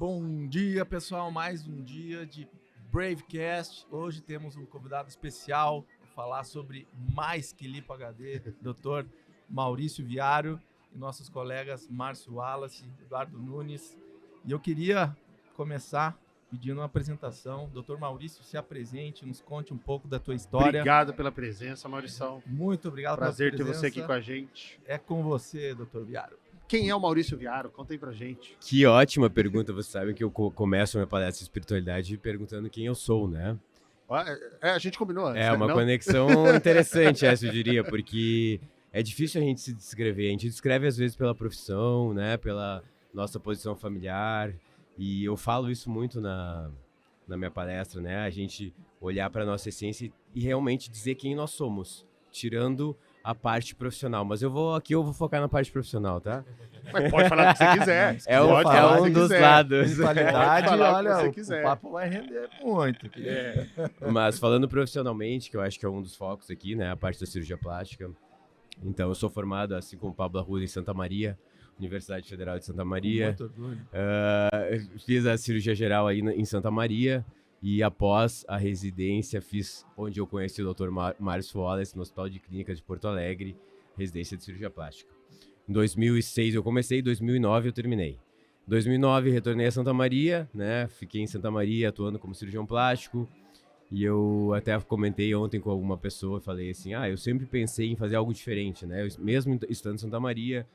Bom dia, pessoal. Mais um dia de Bravecast. Hoje temos um convidado especial para falar sobre mais que Lipo HD, Dr. Maurício Viaro e nossos colegas Márcio Wallace, Eduardo Nunes. E eu queria começar pedindo uma apresentação. Dr. Maurício, se apresente, nos conte um pouco da tua história. Obrigado pela presença, Maurição. Muito obrigado Prazer pela presença. ter você aqui com a gente. É com você, Dr. Viaro. Quem é o Maurício Viaro? Conta aí pra gente. Que ótima pergunta. Você sabe que eu começo a minha palestra de espiritualidade perguntando quem eu sou, né? A gente combinou antes. É uma conexão interessante essa, eu diria, porque é difícil a gente se descrever. A gente descreve às vezes pela profissão, né? Pela nossa posição familiar. E eu falo isso muito na minha palestra, né? A gente olhar para a nossa essência e realmente dizer quem nós somos, tirando a parte profissional. Mas eu vou focar na parte profissional, tá? Mas pode falar o que você quiser. É um dos lados. Espiritualidade, olha, quiser. o papo vai render muito. Mas falando profissionalmente, que eu acho que é um dos focos aqui, né? A parte da cirurgia plástica. Então, eu sou formado, assim como o Pablo Arruda, em Santa Maria, Universidade Federal de Santa Maria. Muito orgulho. Fiz a cirurgia geral aí em Santa Maria. E após a residência, fiz onde eu conheci o Dr. Márcio Wallace, no Hospital de Clínicas de Porto Alegre, residência de cirurgia plástica. Em 2006 eu comecei, em 2009 eu terminei. Em 2009 retornei a Santa Maria, né? Fiquei em Santa Maria atuando como cirurgião plástico. E eu até comentei ontem com alguma pessoa, falei assim, eu sempre pensei em fazer algo diferente, né? Mesmo estando em Santa Maria,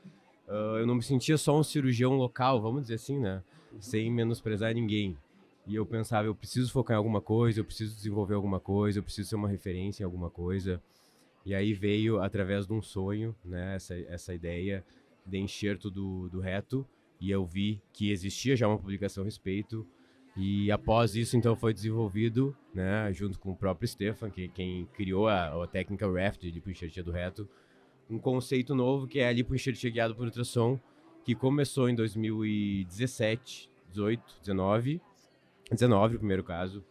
eu não me sentia só um cirurgião local, vamos dizer assim, né? Sem menosprezar ninguém. E eu pensava, eu preciso focar em alguma coisa, eu preciso desenvolver alguma coisa, eu preciso ser uma referência em alguma coisa. E aí veio, através de um sonho, né, essa ideia de enxerto do reto. E eu vi que existia já uma publicação a respeito. E após isso, então, foi desenvolvido, né, junto com o próprio Stefan, quem criou a técnica REFT, de lipoenxertia do reto, um conceito novo que é a lipoenxertia guiada por ultrassom, que começou em 2017, 18, 19 o primeiro caso,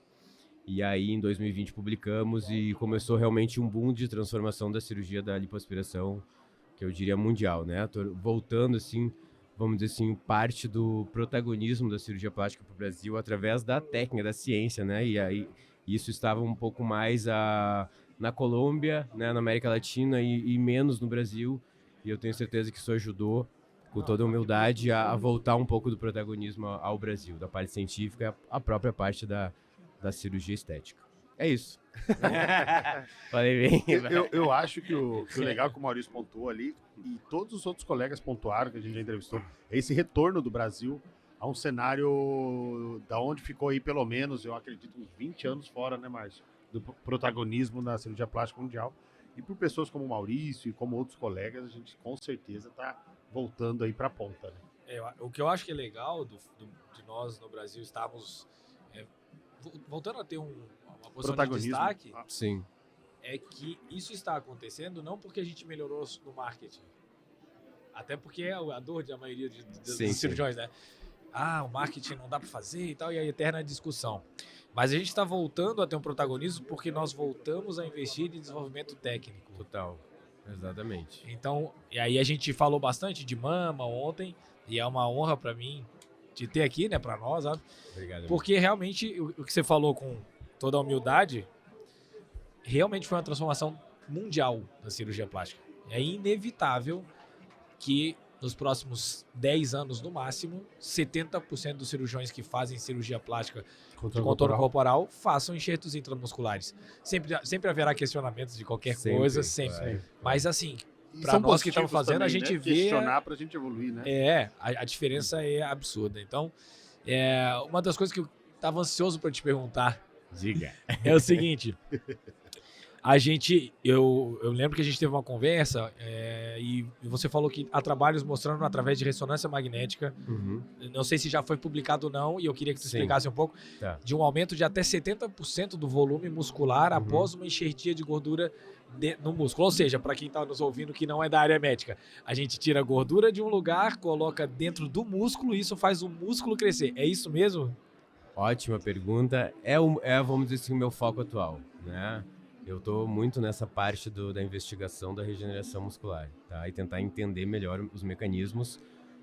e aí em 2020 publicamos e começou realmente um boom de transformação da cirurgia da lipoaspiração, que eu diria mundial, né? Voltando assim, vamos dizer assim, parte do protagonismo da cirurgia plástica para o Brasil através da técnica, da ciência, né? E aí isso estava um pouco mais na Colômbia, né? Na América Latina e menos no Brasil, e eu tenho certeza que isso ajudou com toda a humildade, a voltar um pouco do protagonismo ao Brasil, da parte científica, a própria parte da cirurgia estética. É isso. Falei bem. Eu acho que o legal que o Maurício pontuou ali, e todos os outros colegas pontuaram, que a gente já entrevistou, é esse retorno do Brasil a um cenário da onde ficou aí pelo menos, eu acredito, uns 20 anos fora, né, Márcio? Do protagonismo na cirurgia plástica mundial. E por pessoas como o Maurício e como outros colegas, a gente com certeza está voltando aí para a ponta, né? O que eu acho que é legal de nós no Brasil estarmos voltando a ter uma posição de destaque, sim, é que isso está acontecendo não porque a gente melhorou no marketing, até porque é a dor da maioria dos cirurgiões, né? O marketing não dá para fazer e tal, e a eterna discussão. Mas a gente está voltando a ter um protagonismo porque nós voltamos a investir em desenvolvimento técnico. Total. Exatamente. Então, e aí a gente falou bastante de mama ontem, e é uma honra para mim de ter aqui, né, para nós, sabe? Obrigado. Porque realmente o que você falou com toda a humildade, realmente foi uma transformação mundial da cirurgia plástica. É inevitável que nos próximos 10 anos no máximo, 70% dos cirurgiões que fazem cirurgia plástica de contorno corporal façam enxertos intramusculares. Sempre haverá questionamentos de qualquer coisa, sempre. Mas assim, para nós que estamos fazendo, também, a gente vê... questionar para a gente evoluir, né? A diferença é absurda. Então, uma das coisas que eu estava ansioso para te perguntar, diga, é o seguinte... Eu lembro que a gente teve uma conversa e você falou que há trabalhos mostrando através de ressonância magnética, não sei se já foi publicado ou não, e eu queria que você explicasse um pouco, de um aumento de até 70% do volume muscular após uma enxertia de gordura no músculo. Ou seja, para quem está nos ouvindo que não é da área médica, a gente tira a gordura de um lugar, coloca dentro do músculo e isso faz o músculo crescer. É isso mesmo? Ótima pergunta. Vamos dizer assim, o meu foco atual, né? Eu estou muito nessa parte da investigação da regeneração muscular, tá? E tentar entender melhor os mecanismos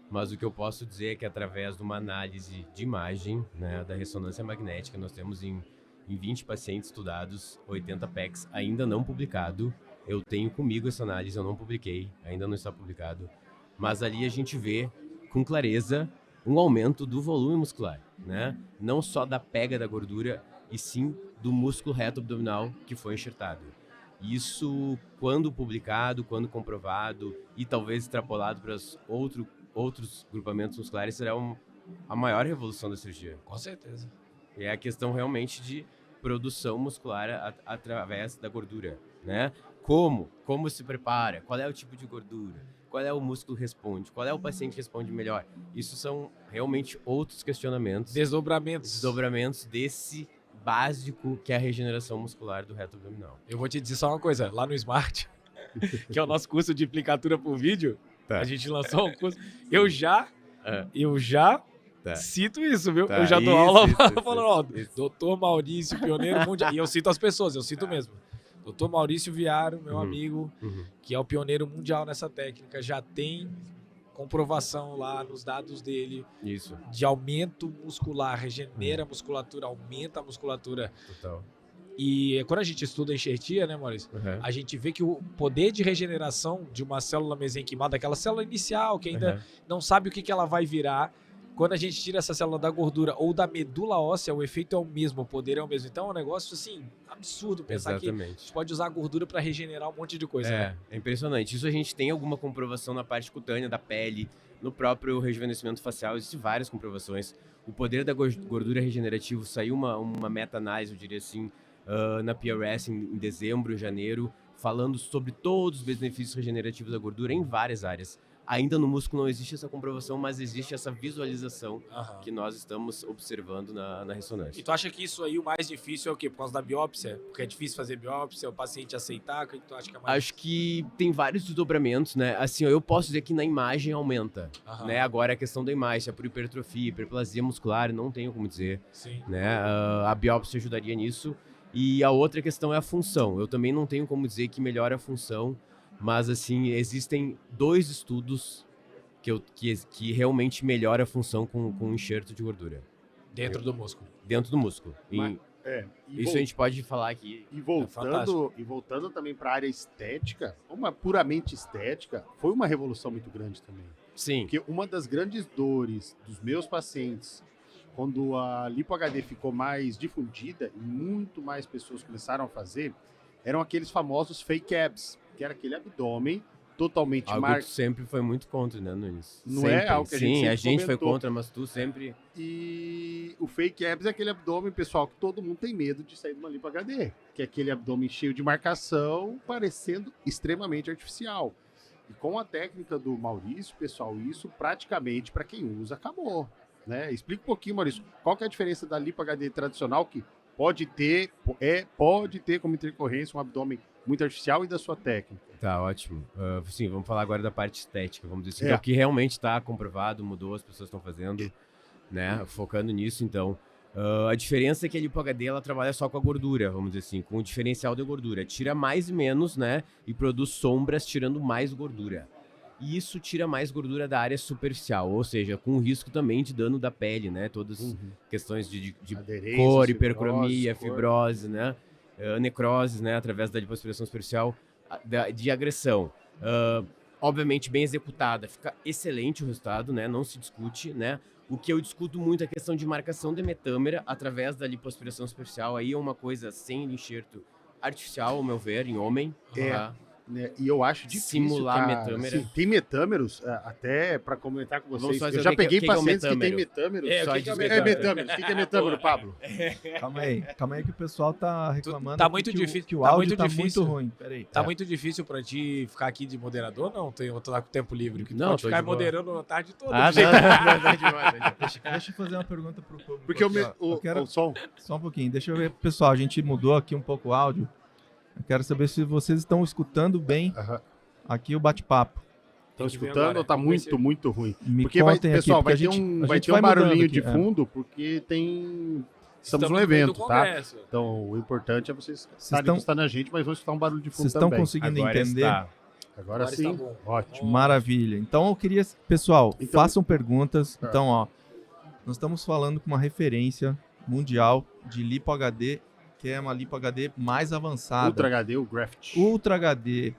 mas o que eu posso dizer é que através de uma análise de imagem, né, da ressonância magnética, nós temos em 20 pacientes estudados, 80 PECs ainda não publicado. Eu tenho comigo essa análise, eu não publiquei, ainda não está publicado. Mas ali a gente vê com clareza um aumento do volume muscular, né? Não só da pega da gordura, e sim do músculo reto abdominal que foi enxertado. Isso, quando publicado, quando comprovado e talvez extrapolado para os outros grupamentos musculares, será a maior revolução da cirurgia. Com certeza. É a questão realmente de produção muscular através da gordura, né? Como se prepara, qual é o tipo de gordura, qual é o músculo que responde, qual é o paciente que responde melhor. Isso são realmente outros questionamentos. Desdobramentos desse básico que é a regeneração muscular do reto abdominal. Eu vou te dizer só uma coisa, lá no Smart, que é o nosso curso de implicatura por vídeo, Tá. a gente lançou um curso, eu já Tá. cito isso, viu? Tá, Eu já dou isso, aula isso, falando, ó, isso. doutor Maurício, pioneiro mundial, e eu cito as pessoas, eu cito mesmo. Doutor Maurício Viaro, meu amigo, que é o pioneiro mundial nessa técnica, já tem comprovação lá nos dados dele Isso, de aumento muscular, regenera a musculatura, aumenta a musculatura. total. E quando a gente estuda a enxertia, né, Maurício? A gente vê que o poder de regeneração de uma célula mesenquimada, aquela célula inicial que ainda não sabe o que ela vai virar, quando a gente tira essa célula da gordura ou da medula óssea, o efeito é o mesmo, o poder é o mesmo. Então é um negócio assim, absurdo pensar que a gente pode usar a gordura para regenerar um monte de coisa. Né? É impressionante. Isso a gente tem alguma comprovação na parte cutânea da pele, no próprio rejuvenescimento facial, existem várias comprovações. O poder da gordura regenerativa, saiu uma meta-análise, eu diria assim, na PRS em dezembro, janeiro, falando sobre todos os benefícios regenerativos da gordura em várias áreas. Ainda no músculo não existe essa comprovação, mas existe essa visualização que nós estamos observando na ressonância. E tu acha que isso aí o mais difícil é o quê? Por causa da biópsia? Porque é difícil fazer biópsia, o paciente aceitar? O que tu acha que é mais Acho que tem vários desdobramentos, né? Assim, eu posso dizer que na imagem aumenta, né? Agora a questão da imagem, se é por hipertrofia, hiperplasia muscular, não tenho como dizer. Sim. Né? A biópsia ajudaria nisso. E a outra questão é a função. Eu também não tenho como dizer que melhora a função, mas assim, existem 2 estudos que realmente melhora a função com enxerto de gordura. Dentro do músculo. Dentro do músculo. Isso a gente pode falar aqui. E voltando também para a área estética, uma puramente estética, foi uma revolução muito grande também. Sim. Porque uma das grandes dores dos meus pacientes, quando a lipo-HD ficou mais difundida e muito mais pessoas começaram a fazer, eram aqueles famosos fake abs, que era aquele abdômen totalmente marcado. Tu sempre foi muito contra, né, Nunes? Não sempre. É algo que a gente Sim, a gente comentou. foi contra, mas tu sempre... E o fake abs é aquele abdômen, pessoal, que todo mundo tem medo de sair de uma lipo-HD, que é aquele abdômen cheio de marcação, parecendo extremamente artificial. E com a técnica do Maurício, pessoal, isso praticamente, para quem usa, acabou. Né? Explica um pouquinho, Maurício, qual que é a diferença da lipo-HD tradicional, que pode ter como intercorrência um abdômen muito artificial, e da sua técnica? Tá, ótimo. Sim, vamos falar agora da parte estética, vamos dizer assim, que é o que realmente está comprovado, mudou, as pessoas estão fazendo, né, focando nisso, então. A diferença é que a lipo-HD, ela trabalha só com a gordura, vamos dizer assim, com o diferencial de gordura. Tira mais e menos, né, e produz sombras tirando mais gordura. E isso tira mais gordura da área superficial, ou seja, com o risco também de dano da pele, né? Todas as questões de cor, hipercromia, fibrose, né? Necroses, né? Através da lipoaspiração superficial, de agressão. Obviamente, bem executada, fica excelente o resultado, né? Não se discute, né? O que eu discuto muito é a questão de marcação de metâmera através da lipoaspiração superficial. Aí é uma coisa sem enxerto artificial, ao meu ver, em homem. Né? E eu acho difícil simular metâmera. Assim, tem metâmeros, até para comentar com vocês. Eu já peguei pacientes que têm metâmeros. O que é metâmero, Pablo? Calma aí que o pessoal tá reclamando. Tá muito difícil. Que o áudio tá muito ruim. Peraí. Tá muito difícil pra ti ficar aqui de moderador? Não, eu tô lá com tempo livre. Que tu não, pode ficar moderando a tarde toda. Deixa eu fazer uma pergunta pro público. Porque o som. Só um pouquinho. Deixa eu ver, pessoal. A gente mudou aqui um pouco o áudio. Eu quero saber se vocês estão escutando bem aqui o bate-papo. Estão escutando ou tá muito ruim? Porque vai ter um barulhinho de fundo, porque estamos no evento, tá? Então o importante é vocês estarem na gente, mas vão escutar um barulho de fundo também. Vocês estão conseguindo entender? Agora está sim, bom. ótimo. Maravilha. Então eu queria, pessoal, Então- façam perguntas. Ah. Então, ó, nós estamos falando com uma referência mundial de Lipo HD, que é uma Lipo HD mais avançada. Ultra HD, o Graft. Ultra HD,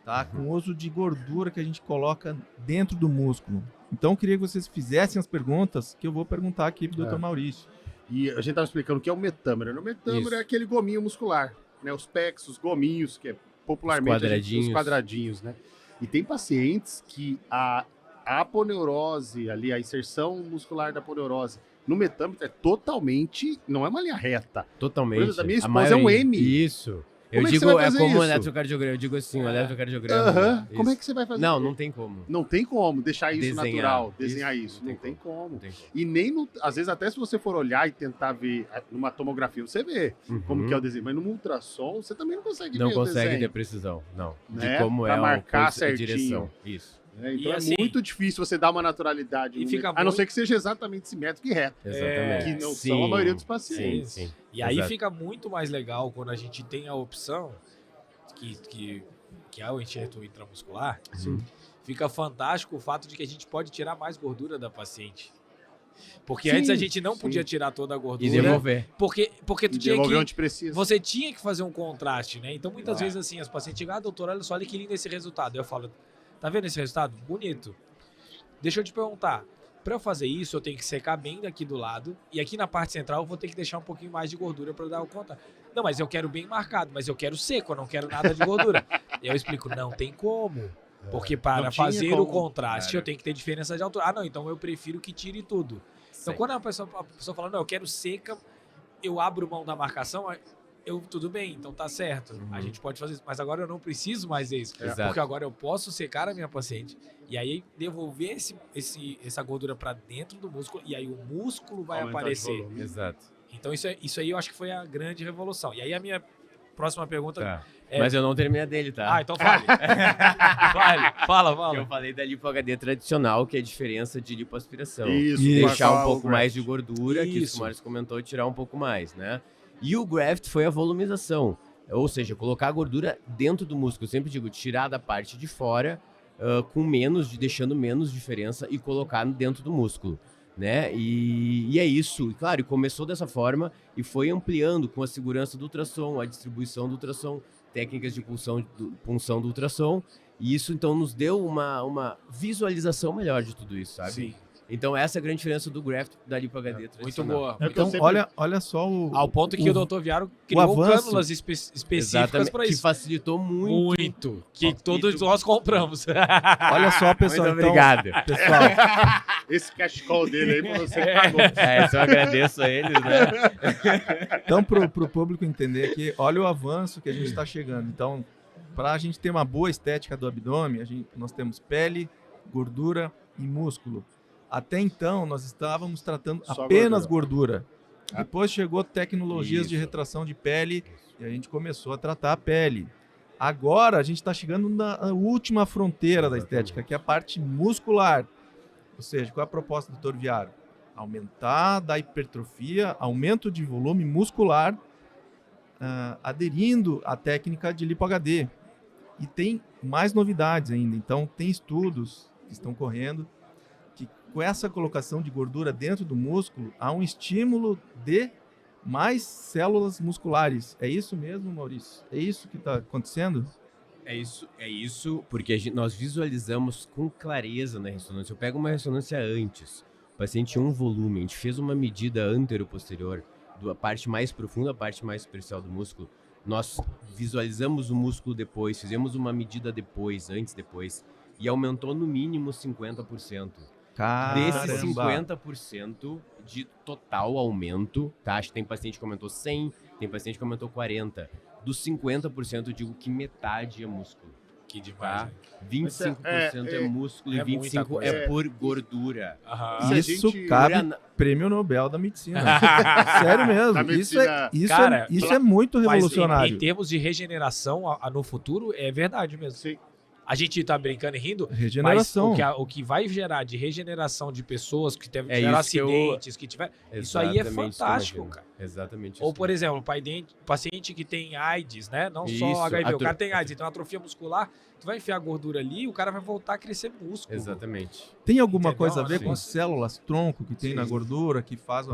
tá? Com uso de gordura que a gente coloca dentro do músculo. Então eu queria que vocês fizessem as perguntas que eu vou perguntar aqui pro Dr. Maurício. E a gente tava explicando o que é o metâmero. O metâmero Isso. é aquele gominho muscular, né? Os pecs, os gominhos, que é popularmente Os os quadradinhos, né? E tem pacientes que a aponeurose ali, a inserção muscular da aponeurose no metâmero é totalmente, não é uma linha reta. Totalmente. Por exemplo, da minha A esposa é um maioria- M. Isso. Como Eu é que você digo, vai é fazer como o isso? eletrocardiograma. Eu digo assim, o eletrocardiograma. Aham. Isso. Como é que você vai fazer? Não tem como. Não tem como deixar isso Desenhar. natural, desenhar Isso, isso. Não tem como. Não tem como. E nem, às vezes, até se você for olhar e tentar ver numa tomografia, você vê como que é o desenho. Mas num ultrassom, você também não consegue Não ver o consegue desenho. ter precisão, não. Né? De como Pra é marcar a certinho. direção. Isso. Né? Então E é assim- muito difícil você dar uma naturalidade. E no fica a não muito- ser que seja exatamente simétrico e reto. Exatamente. Que não são a maioria dos Sim, pacientes. sim. E aí Exato. fica muito mais legal quando a gente tem a opção que é o enxerto intramuscular. Sim. Fica fantástico o fato de que a gente pode tirar mais gordura da paciente. Porque Sim, antes a gente não sim. podia tirar toda a E gordura. devolver. Porque E tu tinha devolver que... onde precisa. Você tinha que fazer um contraste, né? Então, muitas vezes, assim, as pacientes chegam, doutor, olha só, olha que lindo esse resultado. Eu falo, tá vendo esse resultado? Bonito. Deixa eu te perguntar, para eu fazer isso, eu tenho que secar bem daqui do lado, e aqui na parte central eu vou ter que deixar um pouquinho mais de gordura para dar o conta. Não, mas eu quero bem marcado, mas eu quero seco, eu não quero nada de gordura. E eu explico, não tem como. Porque para Não tinha fazer como, o contraste, cara. eu tenho que ter diferença de altura. Ah, não, então eu prefiro que tire tudo. Então, quando a pessoa fala, não, eu quero seca, eu abro mão da marcação, tudo bem, então tá certo. A gente pode fazer isso, mas agora eu não preciso mais isso. Exato. Porque agora eu posso secar a minha paciente e aí devolver essa gordura para dentro do músculo e aí o músculo vai Aumentar de aparecer. volume. Exato. Então isso aí eu acho que foi a grande revolução. E aí a minha próxima pergunta... Tá. É- Mas eu não terminei dele, tá? Ah, então fale. Fala. Eu falei da lipo HD tradicional, que é a diferença de lipoaspiração. Isso, Deixar com a um pouco Graft. mais de gordura, que Isso. o Márcio comentou, tirar um pouco mais, né? E o graft foi a volumização, ou seja, colocar a gordura dentro do músculo. Eu sempre digo, tirar da parte de fora, deixando menos diferença e colocar dentro do músculo, né? E é isso. E claro, começou dessa forma e foi ampliando com a segurança do ultrassom, a distribuição do ultrassom, técnicas de punção do ultrassom. E isso, então, nos deu uma visualização melhor de tudo isso, sabe? Sim. Então, essa é a grande diferença do graft da lipo HD Muito tradicional. boa. É o que eu Então, sempre- olha só o... Ao ponto que o Dr. Viaro o criou avanço- cânulas específicas Exatamente, para que isso. facilitou muito. Que Ó, todos e tu- nós compramos. Olha só, pessoal. Muito então, obrigado. pessoal, Esse cash call dele aí, pra você que pagou. Eu agradeço a eles, né? então pro público entender aqui, olha o avanço que a gente está chegando. Então, para a gente ter uma boa estética do abdômen, nós temos pele, gordura e músculo. Até então, nós estávamos tratando Só apenas gordura. Ah. Depois chegou tecnologias de Isso. retração de pele e a gente começou a tratar a pele. Agora, a gente está chegando na última fronteira da estética, que é a parte muscular. Ou seja, qual é a proposta do Dr. Viaro? Aumentar da hipertrofia, aumento de volume muscular, aderindo à técnica de Lipo HD. E tem mais novidades ainda. Então, tem estudos que estão correndo que com essa colocação de gordura dentro do músculo, há um estímulo de mais células musculares. É isso mesmo, Maurício? É isso que está acontecendo? É isso, porque nós visualizamos com clareza na ressonância. Eu pego uma ressonância antes, o paciente tinha um volume, a gente fez uma medida antero-posterior, da parte mais profunda, a parte mais superficial do músculo. Nós visualizamos o músculo depois, fizemos uma medida depois, antes, depois, e aumentou no mínimo 50%. Desses 50% de total aumento, tá? Acho que tem paciente que aumentou 100, tem paciente que aumentou 40. Dos 50%, eu digo que metade é músculo. Que demais. Tá? 25% é músculo é e 25% muita coisa. é por gordura. Aham. Se a Isso gente- cabe prêmio Nobel da medicina. Sério mesmo. Da medicina. Cara, isso é muito Mas revolucionário. em termos de regeneração no futuro, é verdade mesmo. Sim. A gente tá brincando e rindo, Regeneração. mas o que vai gerar de regeneração de pessoas que tiveram isso que eu- acidentes, que tiver, isso aí é Exatamente isso que eu fantástico, imagino. cara. Exatamente Ou, isso. por exemplo, paciente que tem AIDS, né? Não só Isso, HIV, o cara tem AIDS, então atrofia muscular, tu vai enfiar gordura ali, o cara vai voltar a crescer músculo. Exatamente. Tem alguma Entendeu? coisa a ver Sim. com células tronco que tem Sim. na gordura, que faz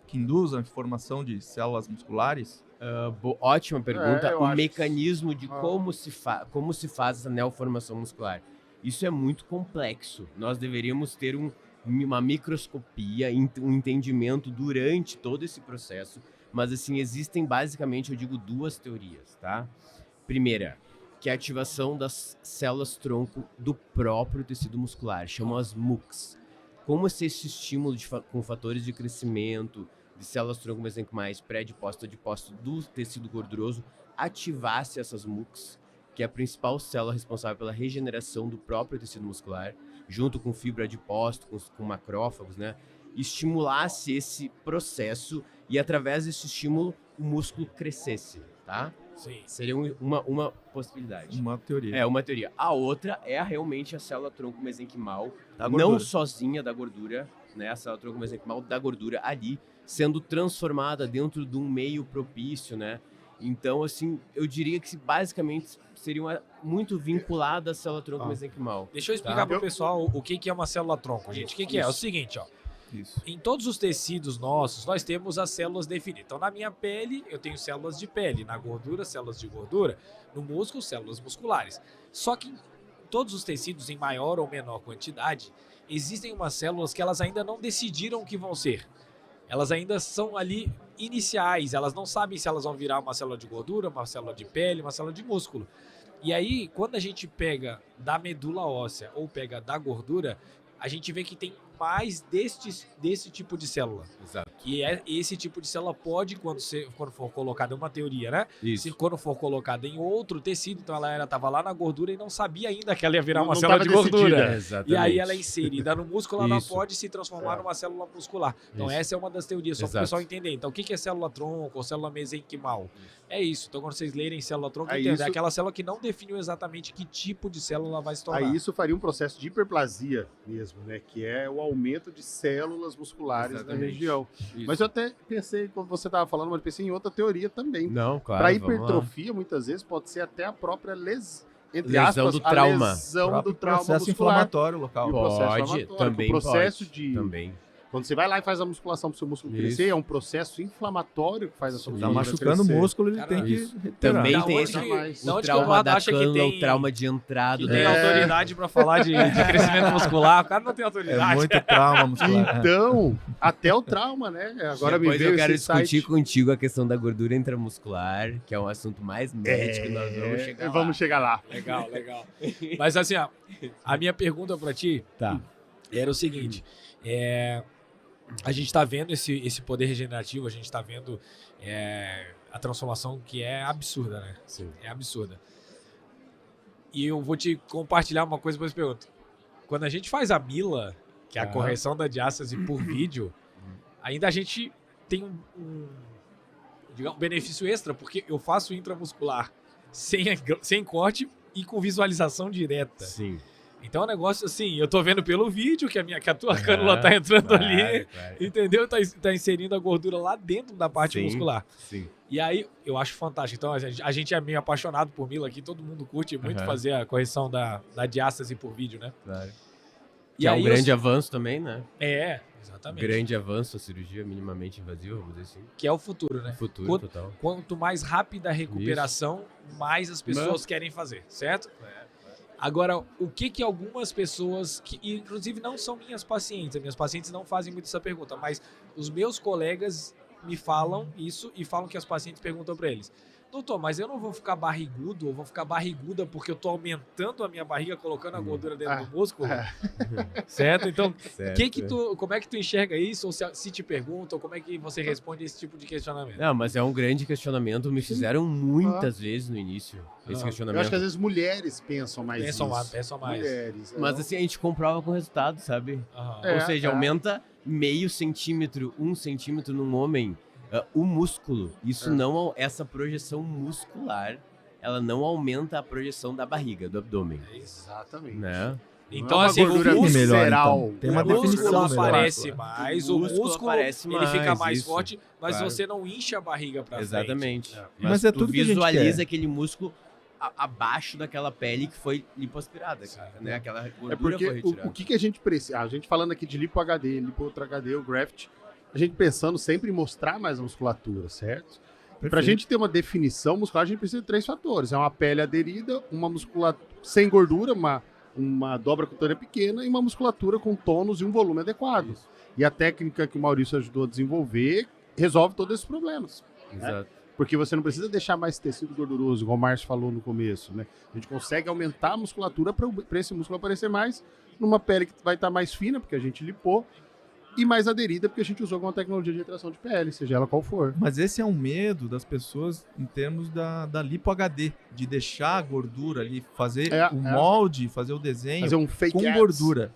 que induz a formação de células musculares? Ótima pergunta. eu O acho que mecanismo de Ah. como se faz essa neoformação muscular. Isso é muito complexo. Nós deveríamos ter uma microscopia, um entendimento durante todo esse processo. Mas, assim, existem basicamente, eu digo, 2 teorias, tá? Primeira, que é a ativação das células tronco do próprio tecido muscular. Chamam as MUCs. Como se esse estímulo com fatores de crescimento de células tronco mesenquimais pré e pós-adipócito do tecido gorduroso ativasse essas MUCs, que é a principal célula responsável pela regeneração do próprio tecido muscular, junto com fibra adipócito, com macrófagos, né? Estimulasse esse processo e, através desse estímulo, o músculo crescesse, tá? Sim. Seria uma possibilidade. Uma teoria. É uma teoria. A outra é realmente a célula tronco mesenquimal, Da gordura. não sozinha da gordura, né? A célula tronco mesenquimal da gordura ali, sendo transformada dentro de um meio propício, né? Então, assim, eu diria que basicamente seria muito vinculada à célula tronco mesenquimal. Deixa eu explicar Tá. pro pessoal o que é uma célula tronco, gente. O que é? É o seguinte, ó. Isso. Em todos os tecidos nossos, nós temos as células definidas. Então, na minha pele, eu tenho células de pele. Na gordura, células de gordura. No músculo, células musculares. Só que em todos os tecidos, em maior ou menor quantidade, existem umas células que elas ainda não decidiram o que vão ser. Elas ainda são ali iniciais. Elas não sabem se elas vão virar uma célula de gordura, uma célula de pele, uma célula de músculo. E aí, quando a gente pega da medula óssea ou pega da gordura, a gente vê que tem mais desse tipo de célula. Exato. E esse tipo de célula pode, quando for colocada, é uma teoria, né? Isso. Se quando for colocada em outro tecido, então ela estava lá na gordura e não sabia ainda que ela ia virar uma Não célula de tava decidida. gordura. Exatamente. E aí ela é inserida no músculo, ela Isso. pode se transformar numa célula muscular. Então Isso. essa é uma das teorias, só para o Exato. pessoal entender. Então o que é célula tronco ou célula mesenquimal? É isso. Então quando vocês lerem célula tronco, Aí entendam. isso- É aquela célula que não definiu exatamente que tipo de célula vai se tornar. Aí isso faria um processo de hiperplasia mesmo, né? Que é o aumento de células musculares Exatamente. na região. Isso. Mas eu até pensei, quando você estava falando, mas pensei em outra teoria também. Não, claro. Para vamos lá. hipertrofia, muitas vezes, pode ser até a própria entre Lesão aspas, do trauma. a lesão Próprio do trauma processo muscular. inflamatório local. E o processo Pode, inflamatório, também o processo pode. de... Também. Quando você vai lá e faz a musculação para o seu músculo Isso. crescer, é um processo inflamatório que faz a sua Tá musculatura machucando o crescer. músculo, ele Cara, tem que isso. recuperar. Também Da tem onde esse que- mais. da o onde que o trauma Eduardo da acha que cânula, tem- o trauma de entrada. Que do tem negócio. autoridade pra falar de crescimento muscular. O cara não tem É autoridade. muito trauma muscular. Então, até o trauma, né? Agora Depois me veio eu quero esse discutir insight. contigo a questão da gordura intramuscular, que é um assunto mais médico, nós vamos chegar lá. Vamos chegar lá. Legal, legal. Mas assim, ó, a minha pergunta pra ti Tá. era o seguinte. A gente tá vendo esse poder regenerativo, a gente tá vendo a transformação que é absurda, né? Sim. É absurda. E eu vou te compartilhar uma coisa pra você perguntar. Quando a gente faz a Mila, que é a Tá. correção da diástase por vídeo, ainda a gente tem digamos, um benefício extra, porque eu faço intramuscular sem corte e com visualização direta. Sim. Então é um negócio assim, eu tô vendo pelo vídeo que a tua cânula tá entrando ali, Claro. entendeu? Tá inserindo a gordura lá dentro da parte Sim. muscular. Sim. E aí, eu acho fantástico. Então, a gente é meio apaixonado por Mila aqui, todo mundo curte muito Aham. fazer a correção da diástase por vídeo, né? Claro. E Que é um aí grande avanço também, né? exatamente. Grande avanço, a cirurgia minimamente invasiva, vamos dizer assim. Que é o futuro, né? Futuro Quanto- total. Quanto mais rápida a recuperação, mais as pessoas querem fazer, certo? Agora, o que algumas pessoas, que inclusive não são minhas pacientes não fazem muito essa pergunta, mas os meus colegas me falam isso e falam que as pacientes perguntam para eles: doutor, mas eu não vou ficar barrigudo ou vou ficar barriguda porque eu tô aumentando a minha barriga, colocando a gordura dentro do músculo? Certo? Então, Certo. como é que tu enxerga isso? Ou se te perguntam, como é que você responde esse tipo de questionamento? Não, mas é um grande questionamento. Me fizeram muitas vezes no início esse Eu questionamento. acho que às vezes mulheres pensam mais Pensam nisso. mais, pensam mais. Mulheres. Mas assim, a gente comprova com resultado, sabe? Aham. É. Ou seja, aumenta meio centímetro, 1 centímetro num homem, o músculo. Isso não, essa projeção muscular ela não aumenta a projeção da barriga, do abdômen, Exatamente. né? Então, Não é uma assim, o gordura músculo, visceral. Então. Tem uma o músculo definição melhor. aparece mais, o músculo aparece ele fica mais, mais isso, forte, mas claro. você não incha a barriga pra frente. Exatamente. Mas é tu tudo que a gente visualiza quer. aquele músculo abaixo daquela pele que foi lipoaspirada, cara, né? Aquela gordura É porque foi retirada. o que a gente precisa? A gente falando aqui de lipo HD, lipo ultra HD, o graft, a gente pensando sempre em mostrar mais a musculatura, certo? Pra Perfeito. gente ter uma definição muscular, a gente precisa de 3 fatores. É uma pele aderida, uma musculatura sem gordura, uma dobra cutânea pequena e uma musculatura com tônus e um volume adequado. E a técnica que o Maurício ajudou a desenvolver resolve todos esses problemas. Exato. Porque você não precisa deixar mais tecido gorduroso, igual o Márcio falou no começo, né? A gente consegue aumentar a musculatura para esse músculo aparecer mais numa pele que vai estar mais fina, porque a gente lipou, e mais aderida, porque a gente usou alguma tecnologia de retração de pele, seja ela qual for. Mas esse é um medo das pessoas em termos da lipo HD, de deixar a gordura ali, fazer o molde, fazer o desenho Fazer um fake com ads. gordura.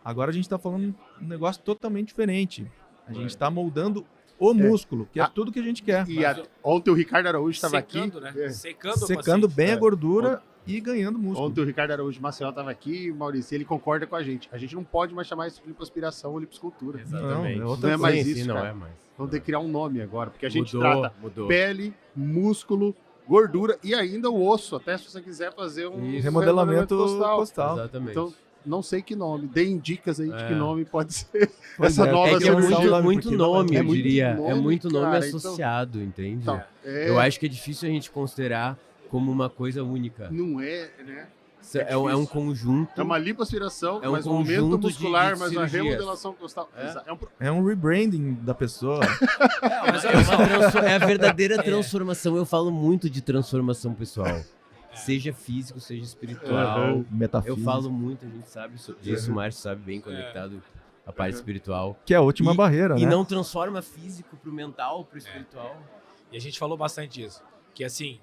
Agora a gente tá falando um negócio totalmente diferente. A gente tá moldando o músculo, que é tudo que a gente quer. E ontem o Ricardo Araújo estava aqui. Secando, né? É. Secando o Secando paciente. bem a gordura e ganhando músculo. Ontem o Ricardo Araújo de Maceió estava aqui, Maurício, ele concorda com a gente. A gente não pode mais chamar isso de lipoaspiração ou liposcultura. Exatamente. Não, é outra Não é mais Sim, isso, sim, não cara. é mais. Vamos ter que criar um nome agora, porque a gente Mudou. trata pele, músculo, gordura e ainda o osso, até se você quiser fazer um Isso. Remodelamento postal. Exatamente. Então, não sei que nome. Deem dicas aí de É. que nome pode ser. Pois essa é, nova É que é Vamos usar o muito, nome, muito porque não nome, é eu muito diria. nome, É muito nome cara, então- associado, entende? Então, Eu acho que é difícil a gente considerar como uma coisa única. Não é, né? É um conjunto. É uma lipoaspiração, É um mais um aumento conjunto muscular, de mais uma cirurgias. remodelação costal. É. É um É um rebranding da pessoa. É a verdadeira transformação. Eu falo muito de transformação pessoal. Seja físico, seja espiritual. Metafísica. Eu falo muito, a gente sabe disso, o Márcio sabe bem conectado à parte espiritual. Que é a última barreira, E né? não transforma físico pro mental, pro espiritual. E a gente falou bastante disso. Que assim,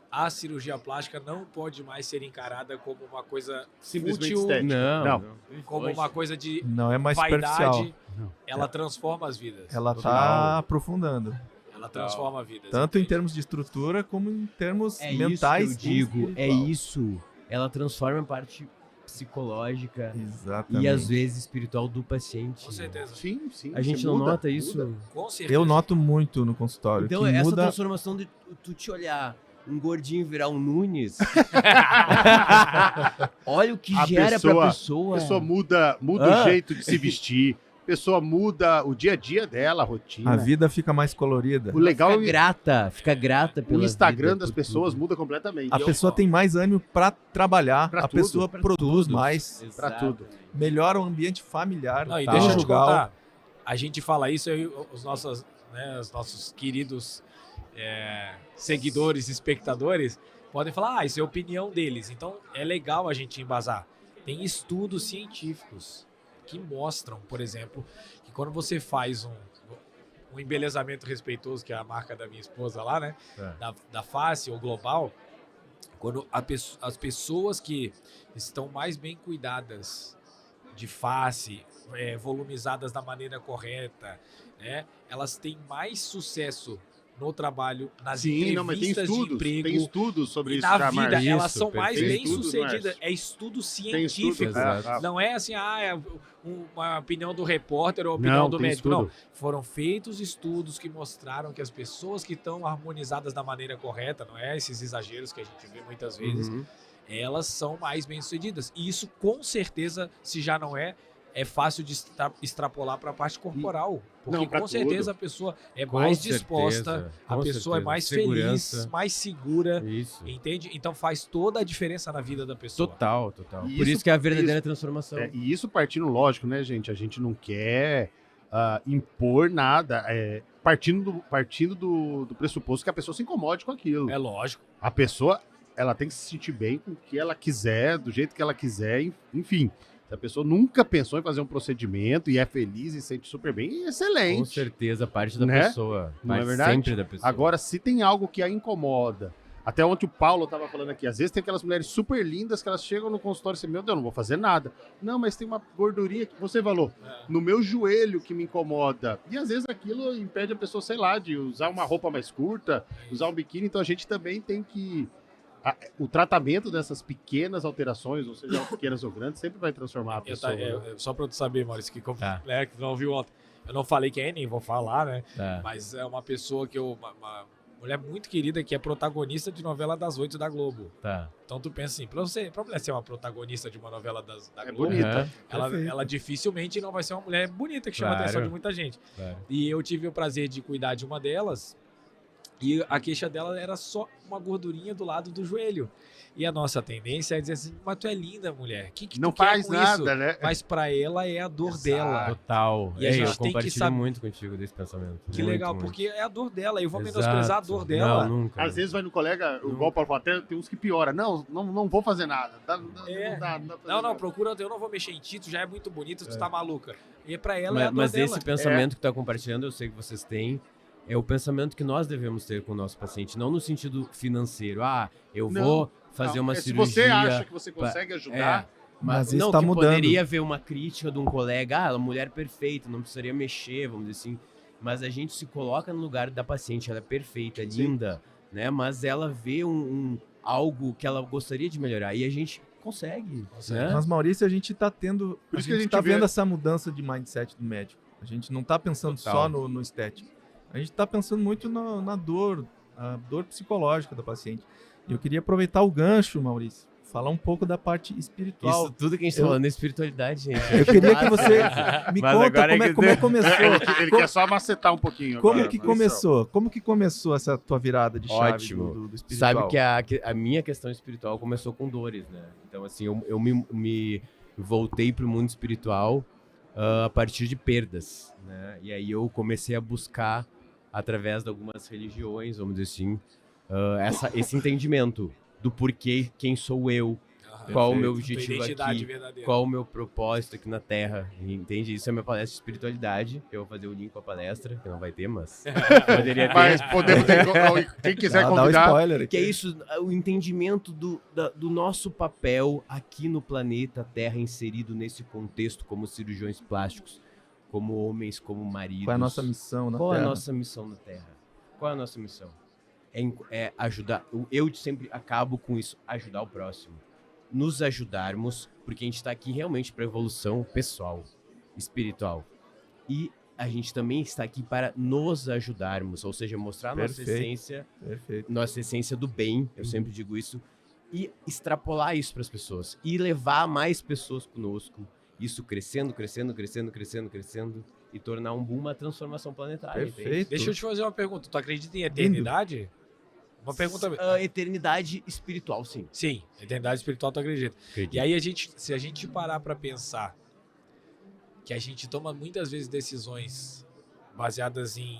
a cirurgia plástica não pode mais ser encarada como uma coisa Simplesmente fútil, estética. Não. como uma coisa de Não é mais superficial. vaidade. Ela transforma as vidas. Ela tá aprofundando. Ela transforma vidas. Tanto em entende? termos de estrutura como em termos É mentais. isso que eu digo, e é espiritual. isso. Ela transforma a parte psicológica Exatamente. e às vezes espiritual do paciente. Com certeza. Sim, sim. A gente você não muda, nota isso. muda. Com certeza. Eu noto muito no consultório. Então, que essa muda... transformação de tu te olhar um gordinho virar um Nunes. Olha o que A gera pessoa- pra pessoa. A pessoa muda o jeito de se vestir, a pessoa muda o dia a dia dela, a rotina. A vida fica mais colorida. O legal Fica grata o pela Instagram vida, das por pessoas tudo. muda completamente. A pessoa tem mais ânimo pra trabalhar, Pra a tudo, pessoa pra produz tudo. mais, Pra Exato. tudo. melhora o ambiente familiar. Não, e tá? deixa eu te Conjugal. contar. A gente fala isso aí, os nossos queridos seguidores, espectadores, podem falar, isso é a opinião deles. Então, é legal a gente embasar. Tem estudos científicos que mostram, por exemplo, que quando você faz um embelezamento respeitoso, que é a marca da minha esposa lá, né? Da face ou global, quando as pessoas que estão mais bem cuidadas de face, volumizadas da maneira correta, né? Elas têm mais sucesso no trabalho, nas Sim, não, mas tem entrevistas de estudos, emprego, tem estudos sobre e isso, na já, vida, Márcio. elas Isso, são mais perfeito. bem Tem estudos, sucedidas. Márcio. É estudo Tem científico. estudos. Exato. Não é assim, uma opinião do repórter ou opinião Não, do tem médico. estudo. Não, foram feitos estudos que mostraram que as pessoas que estão harmonizadas da maneira correta, não é esses exageros que a gente vê muitas vezes, Uhum. elas são mais bem-sucedidas. E isso, com certeza, se já não é fácil de extrapolar para a parte corporal. Porque, Não, pra com certeza, tudo. a pessoa é Com mais certeza, disposta, a com pessoa é certeza. mais Segurança. feliz, mais segura, Isso. entende? Então, faz toda a diferença na vida da pessoa. Total. E Por isso- isso que é a verdadeira transformação. E isso partindo, lógico, né, gente? A gente não quer impor nada, partindo do pressuposto que a pessoa se incomode com aquilo. É lógico. A pessoa, ela tem que se sentir bem com o que ela quiser, do jeito que ela quiser, enfim. Se a pessoa nunca pensou em fazer um procedimento e é feliz e sente super bem, excelente. Com certeza, parte da Né? pessoa. Não é Parte verdade? sempre da pessoa. Agora, se tem algo que a incomoda, Até ontem o Paulo estava falando aqui, às vezes tem aquelas mulheres super lindas que elas chegam no consultório e dizem, meu Deus, não vou fazer nada. Não, mas tem uma gordurinha que você falou, no meu joelho que me incomoda. E às vezes aquilo impede a pessoa, sei lá, de usar uma roupa mais curta, usar um biquíni. Então a gente também tem que... O tratamento dessas pequenas alterações, ou seja, pequenas ou grandes, sempre vai transformar a pessoa. Só pra tu saber, Maurício, que Tá. que não ouviu ontem. Eu não falei quem é, nem vou falar, né? Tá. Mas é uma pessoa que uma mulher muito querida que é protagonista de novela das 8 da Globo. Tá. Então tu pensa assim, pra mulher ser uma protagonista de uma novela da É Globo, bonita. ela dificilmente não vai ser uma mulher bonita que chama a Claro. atenção de muita gente. Claro. E eu tive o prazer de cuidar de uma delas e a queixa dela era só uma gordurinha do lado do joelho. E a nossa tendência é dizer assim, mas tu é linda, mulher. O que Não tu quer faz com nada, isso? né? Mas pra ela é a dor dela. Total. E a É, gente eu tem que compartilho saber- muito contigo desse pensamento. Que Muito, legal, muito. porque é a dor dela. Eu vou Exato. menosprezar a dor dela. Não, nunca. Às vezes vai no colega, igual o Paulo falou, até tem uns que piora. Não vou fazer nada. É. Não dá pra fazer Não, nada. procura, eu não vou mexer em ti, tu já é muito bonito, tu tá maluca. E pra ela é a dor Mas dela. esse pensamento que tu tá compartilhando, eu sei que vocês têm, é o pensamento que nós devemos ter com o nosso paciente, não no sentido financeiro. Ah, eu Não, vou fazer Não, uma se cirurgia... você acha que você consegue ajudar, Mas isso não, tá que mudando. poderia haver uma crítica de um colega, a mulher perfeita, não precisaria mexer, vamos dizer assim. Mas a gente se coloca no lugar da paciente, ela é perfeita, é linda, né? Mas ela vê algo que ela gostaria de melhorar e a gente consegue, né? Mas, Maurício, a gente tá tendo. Por A isso que a gente gente tá vê- vendo essa mudança de mindset do médico. A gente não tá pensando Total. só no estético. A gente tá pensando muito na dor, a dor psicológica da paciente. E eu queria aproveitar o gancho, Maurício, falar um pouco da parte espiritual. Isso tudo que a gente tá falando é espiritualidade, gente. Eu queria que você me Mas conta agora como é que começou. ele quer só macetar um pouquinho. Como agora, que Maurício. começou? Como que começou essa tua virada de chave Ótimo. do espiritual? Sabe que a minha questão espiritual começou com dores, né? Então, assim, eu me voltei pro mundo espiritual a partir de perdas, né? E aí eu comecei a buscar, através de algumas religiões, vamos dizer assim, esse entendimento do porquê, quem sou eu, qual o meu Tua objetivo identidade aqui, verdadeira. qual o meu propósito aqui na Terra, entende? Isso é minha palestra de espiritualidade, eu vou fazer o link com a palestra, que não vai ter, mas poderia ter. Mas podemos quem quiser Dá o convidar. spoiler aqui. Que é isso, o entendimento do nosso papel aqui no planeta Terra, inserido nesse contexto como cirurgiões plásticos, como homens, como maridos. Qual é a nossa missão na Qual Terra? a nossa missão na Terra? Qual é a nossa missão? É ajudar. Eu sempre acabo com isso, ajudar o próximo. Nos ajudarmos, porque a gente está aqui realmente para evolução pessoal, espiritual. E a gente também está aqui para nos ajudarmos, ou seja, mostrar Perfeito. Perfeito. nossa essência do bem, eu sempre digo isso, e extrapolar isso para as pessoas e levar mais pessoas conosco, isso crescendo, crescendo, crescendo, crescendo, crescendo e tornar um boom uma transformação planetária. Perfeito. Deixa eu te fazer uma pergunta. Tu acredita em eternidade? Uma pergunta. Eternidade espiritual, sim. Sim, eternidade espiritual tu acredita. E aí se a gente parar pra pensar que a gente toma muitas vezes decisões baseadas em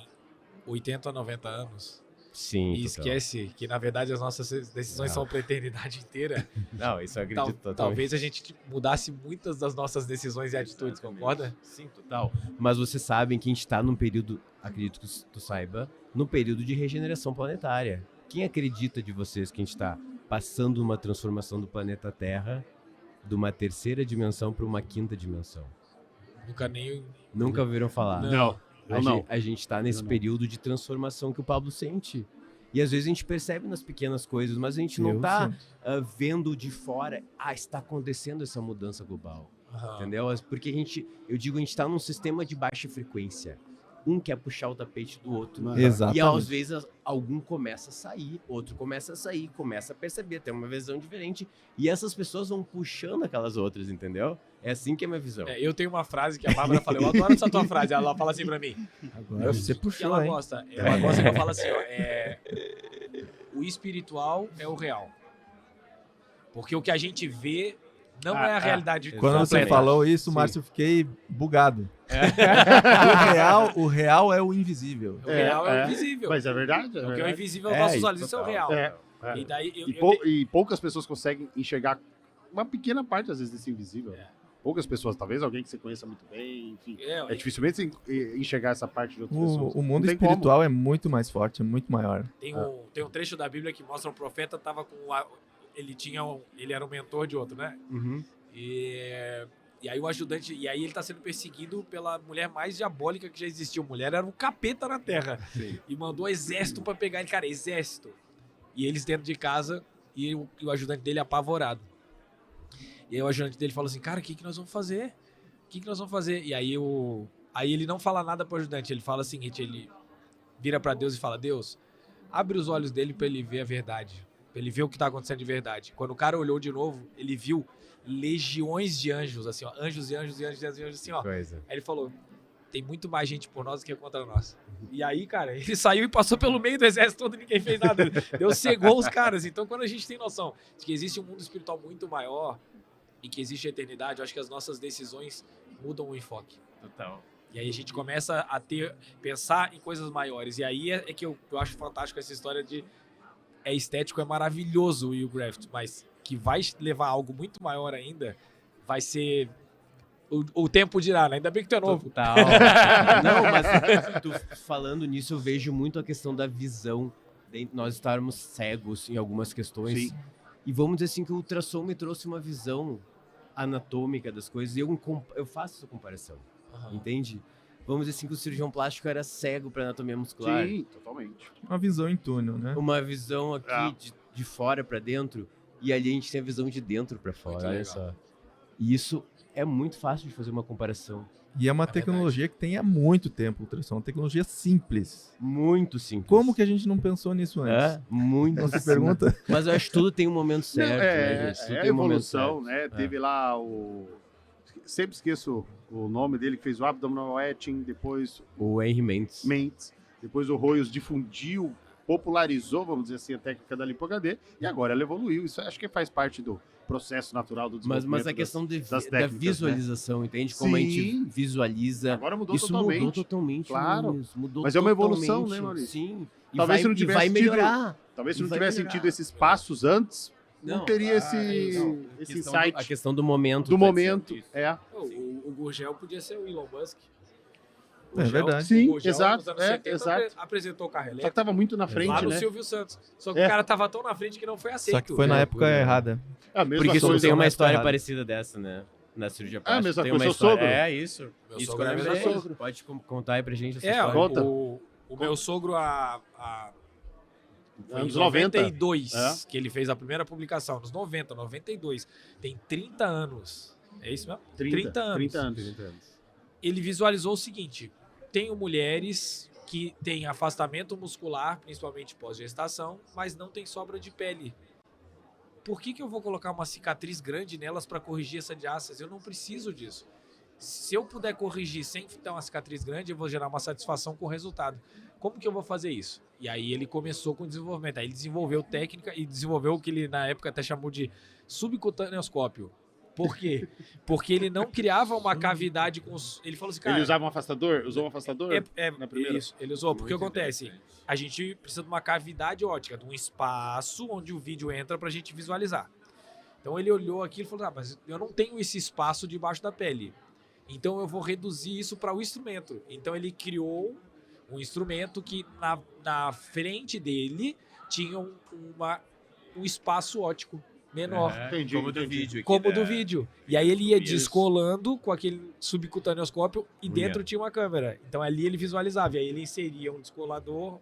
80 a 90 anos Sim, e total. esquece que na verdade as nossas decisões são pra eternidade inteira, Não, isso eu acredito totalmente. talvez a gente mudasse muitas das nossas decisões e atitudes, concorda? Sim, total. Mas vocês sabem que a gente está num período, acredito que tu saiba, num período de regeneração planetária. Quem acredita de vocês que a gente está passando uma transformação do planeta Terra de uma terceira dimensão para uma quinta dimensão? Nunca ouviram falar? Não. A gente está nesse período de transformação que o Pablo sente. E às vezes a gente percebe nas pequenas coisas, mas a gente não está vendo de fora, está acontecendo essa mudança global. Entendeu? Porque a gente está num sistema de baixa frequência. Um quer puxar o tapete do outro. Exatamente. E às vezes algum começa a sair, outro começa a sair, começa a perceber, tem uma visão diferente. E essas pessoas vão puxando aquelas outras, entendeu? É assim que é a minha visão. Eu tenho uma frase que a Bárbara fala, eu adoro essa tua frase, ela fala assim pra mim. Agora você Que puxou, ela hein? gosta que eu falo assim, ó, o espiritual é o real. Porque o que a gente vê não é a realidade Quando você completa. falou isso, Márcio, eu fiquei bugado. O real é o invisível. O real é o invisível. Mas é verdade. O que é o invisível aos nossos olhos, isso é o real. É. E daí E poucas pessoas conseguem enxergar uma pequena parte, às vezes, desse invisível. poucas pessoas, talvez alguém que você conheça muito bem, enfim. É É, dificilmente você enxergar essa parte de outras pessoas. O mundo Não tem espiritual é muito mais forte, é muito maior. tem um trecho da Bíblia que mostra um profeta tava ele era um mentor de outro, né? Uhum. E aí o ajudante, e aí ele tá sendo perseguido pela mulher mais diabólica que já existiu. Mulher era um capeta na terra. Sim. E mandou exército pra pegar ele, cara, exército. E eles dentro de casa e o ajudante dele apavorado. E aí o ajudante dele falou assim, cara, o que nós vamos fazer? O que nós vamos fazer? E aí ele não fala nada pro ajudante, ele fala o seguinte, ele vira pra Deus e fala, Deus, abre os olhos dele pra ele ver a verdade. Pra ele ver o que tá acontecendo de verdade. Quando o cara olhou de novo, ele viu legiões de anjos, assim, ó, anjos e anjos e anjos e anjos, assim, ó. Coisa. Aí ele falou, tem muito mais gente por nós do que contra nós. E aí, cara, ele saiu e passou pelo meio do exército todo e ninguém fez nada. Deus cegou os caras. Então, quando a gente tem noção de que existe um mundo espiritual muito maior e que existe a eternidade, eu acho que as nossas decisões mudam o enfoque. Total. E aí a gente começa a pensar em coisas maiores. E aí é que eu acho fantástico essa história de é estético, é maravilhoso o Will Graft, mas que vai levar a algo muito maior ainda, vai ser... O tempo dirá, né? Ainda bem que tu é novo. Total. Não, mas tu falando nisso, eu vejo muito a questão da visão, de nós estarmos cegos em algumas questões. Sim. E vamos dizer assim que o ultrassom me trouxe uma visão anatômica das coisas e eu faço essa comparação, entende? Vamos dizer assim que o cirurgião plástico era cego para anatomia muscular. Sim, totalmente. Uma visão em túnel, né? Uma visão aqui Ah. de fora para dentro e ali a gente tem a visão de dentro para fora, Muito olha legal. só. E isso é muito fácil de fazer uma comparação. E é uma É tecnologia que tem há muito tempo, ultrassom. Uma tecnologia simples. Muito simples. Como que a gente não pensou nisso antes? É, muito Não se simples. pergunta? Mas eu acho que tudo tem um momento certo, Não, né, gente? Tudo é a tem um momento evolução, certo. né? Teve lá o... Sempre esqueço o nome dele, que fez o abdominal etching, depois O Henry Mendes. Mendes, depois o Royos difundiu, popularizou, vamos dizer assim, a técnica da lipo-HD, e agora ela evoluiu. Isso acho que faz parte do processo natural do desenvolvimento. Mas a questão das da técnicas, né? visualização, entende? Como a gente Sim. visualiza. Agora mudou Isso totalmente. mudou totalmente. Claro. Luiz, mudou Mas é uma evolução, totalmente. né, Maurício? Sim. E Talvez se não e tivesse vai tido- melhorar. Talvez se E não vai tivesse melhorar. tido esses passos antes, não teria esse insight A questão do momento. do tá momento. dizendo isso. É. O Gurgel podia ser o Elon Musk. É verdade. Sim, o Gurgel, exato, nos anos é, 70, exato. apresentou o carro Só que elétrico tava muito na frente, lá no né? Silvio Santos. Só que É. o cara tava tão na frente que não foi aceito. Só que foi na Que época loucura. errada. É a mesma Porque isso coisa. tem uma né? história Errado. parecida dessa, né? Na cirurgia a plástica. mesma tem coisa, uma seu história. sogro? É isso. Meu Isso sogro que eu é lembrei. meu sogro. Pode contar aí pra gente essa É, história. Conta. o meu sogro foi Anos em 90. 92 É. que ele fez a primeira publicação, nos 90, 92. Tem 30 anos. É isso mesmo? 30 anos. 30 anos. 30 anos. Ele visualizou o seguinte: tenho mulheres que têm afastamento muscular, principalmente pós-gestação, mas não tem sobra de pele. Por que eu vou colocar uma cicatriz grande nelas para corrigir essa diástase? Eu não preciso disso. Se eu puder corrigir sem ter uma cicatriz grande, eu vou gerar uma satisfação com o resultado. Como que eu vou fazer isso? E aí ele começou com o desenvolvimento. Aí ele desenvolveu técnica e desenvolveu o que ele na época até chamou de subcutaneoscópio. Por quê? Porque ele não criava uma cavidade com os... Ele falou assim, cara... Ele usava um afastador? Usou um afastador? na primeira? Isso, ele usou. Porque Muito acontece, a gente precisa de uma cavidade ótica, de um espaço onde o vídeo entra pra gente visualizar. Então ele olhou aquilo e falou, mas eu não tenho esse espaço debaixo da pele. Então eu vou reduzir isso para o instrumento. Então ele criou um instrumento que na frente dele tinha um espaço óptico menor. Entendi, Como do entendi. vídeo. aqui Como da- do vídeo. E aí ele ia Isso. descolando com aquele subcutaneoscópio e Olha. dentro tinha uma câmera. Então ali ele visualizava. E aí ele inseria um descolador,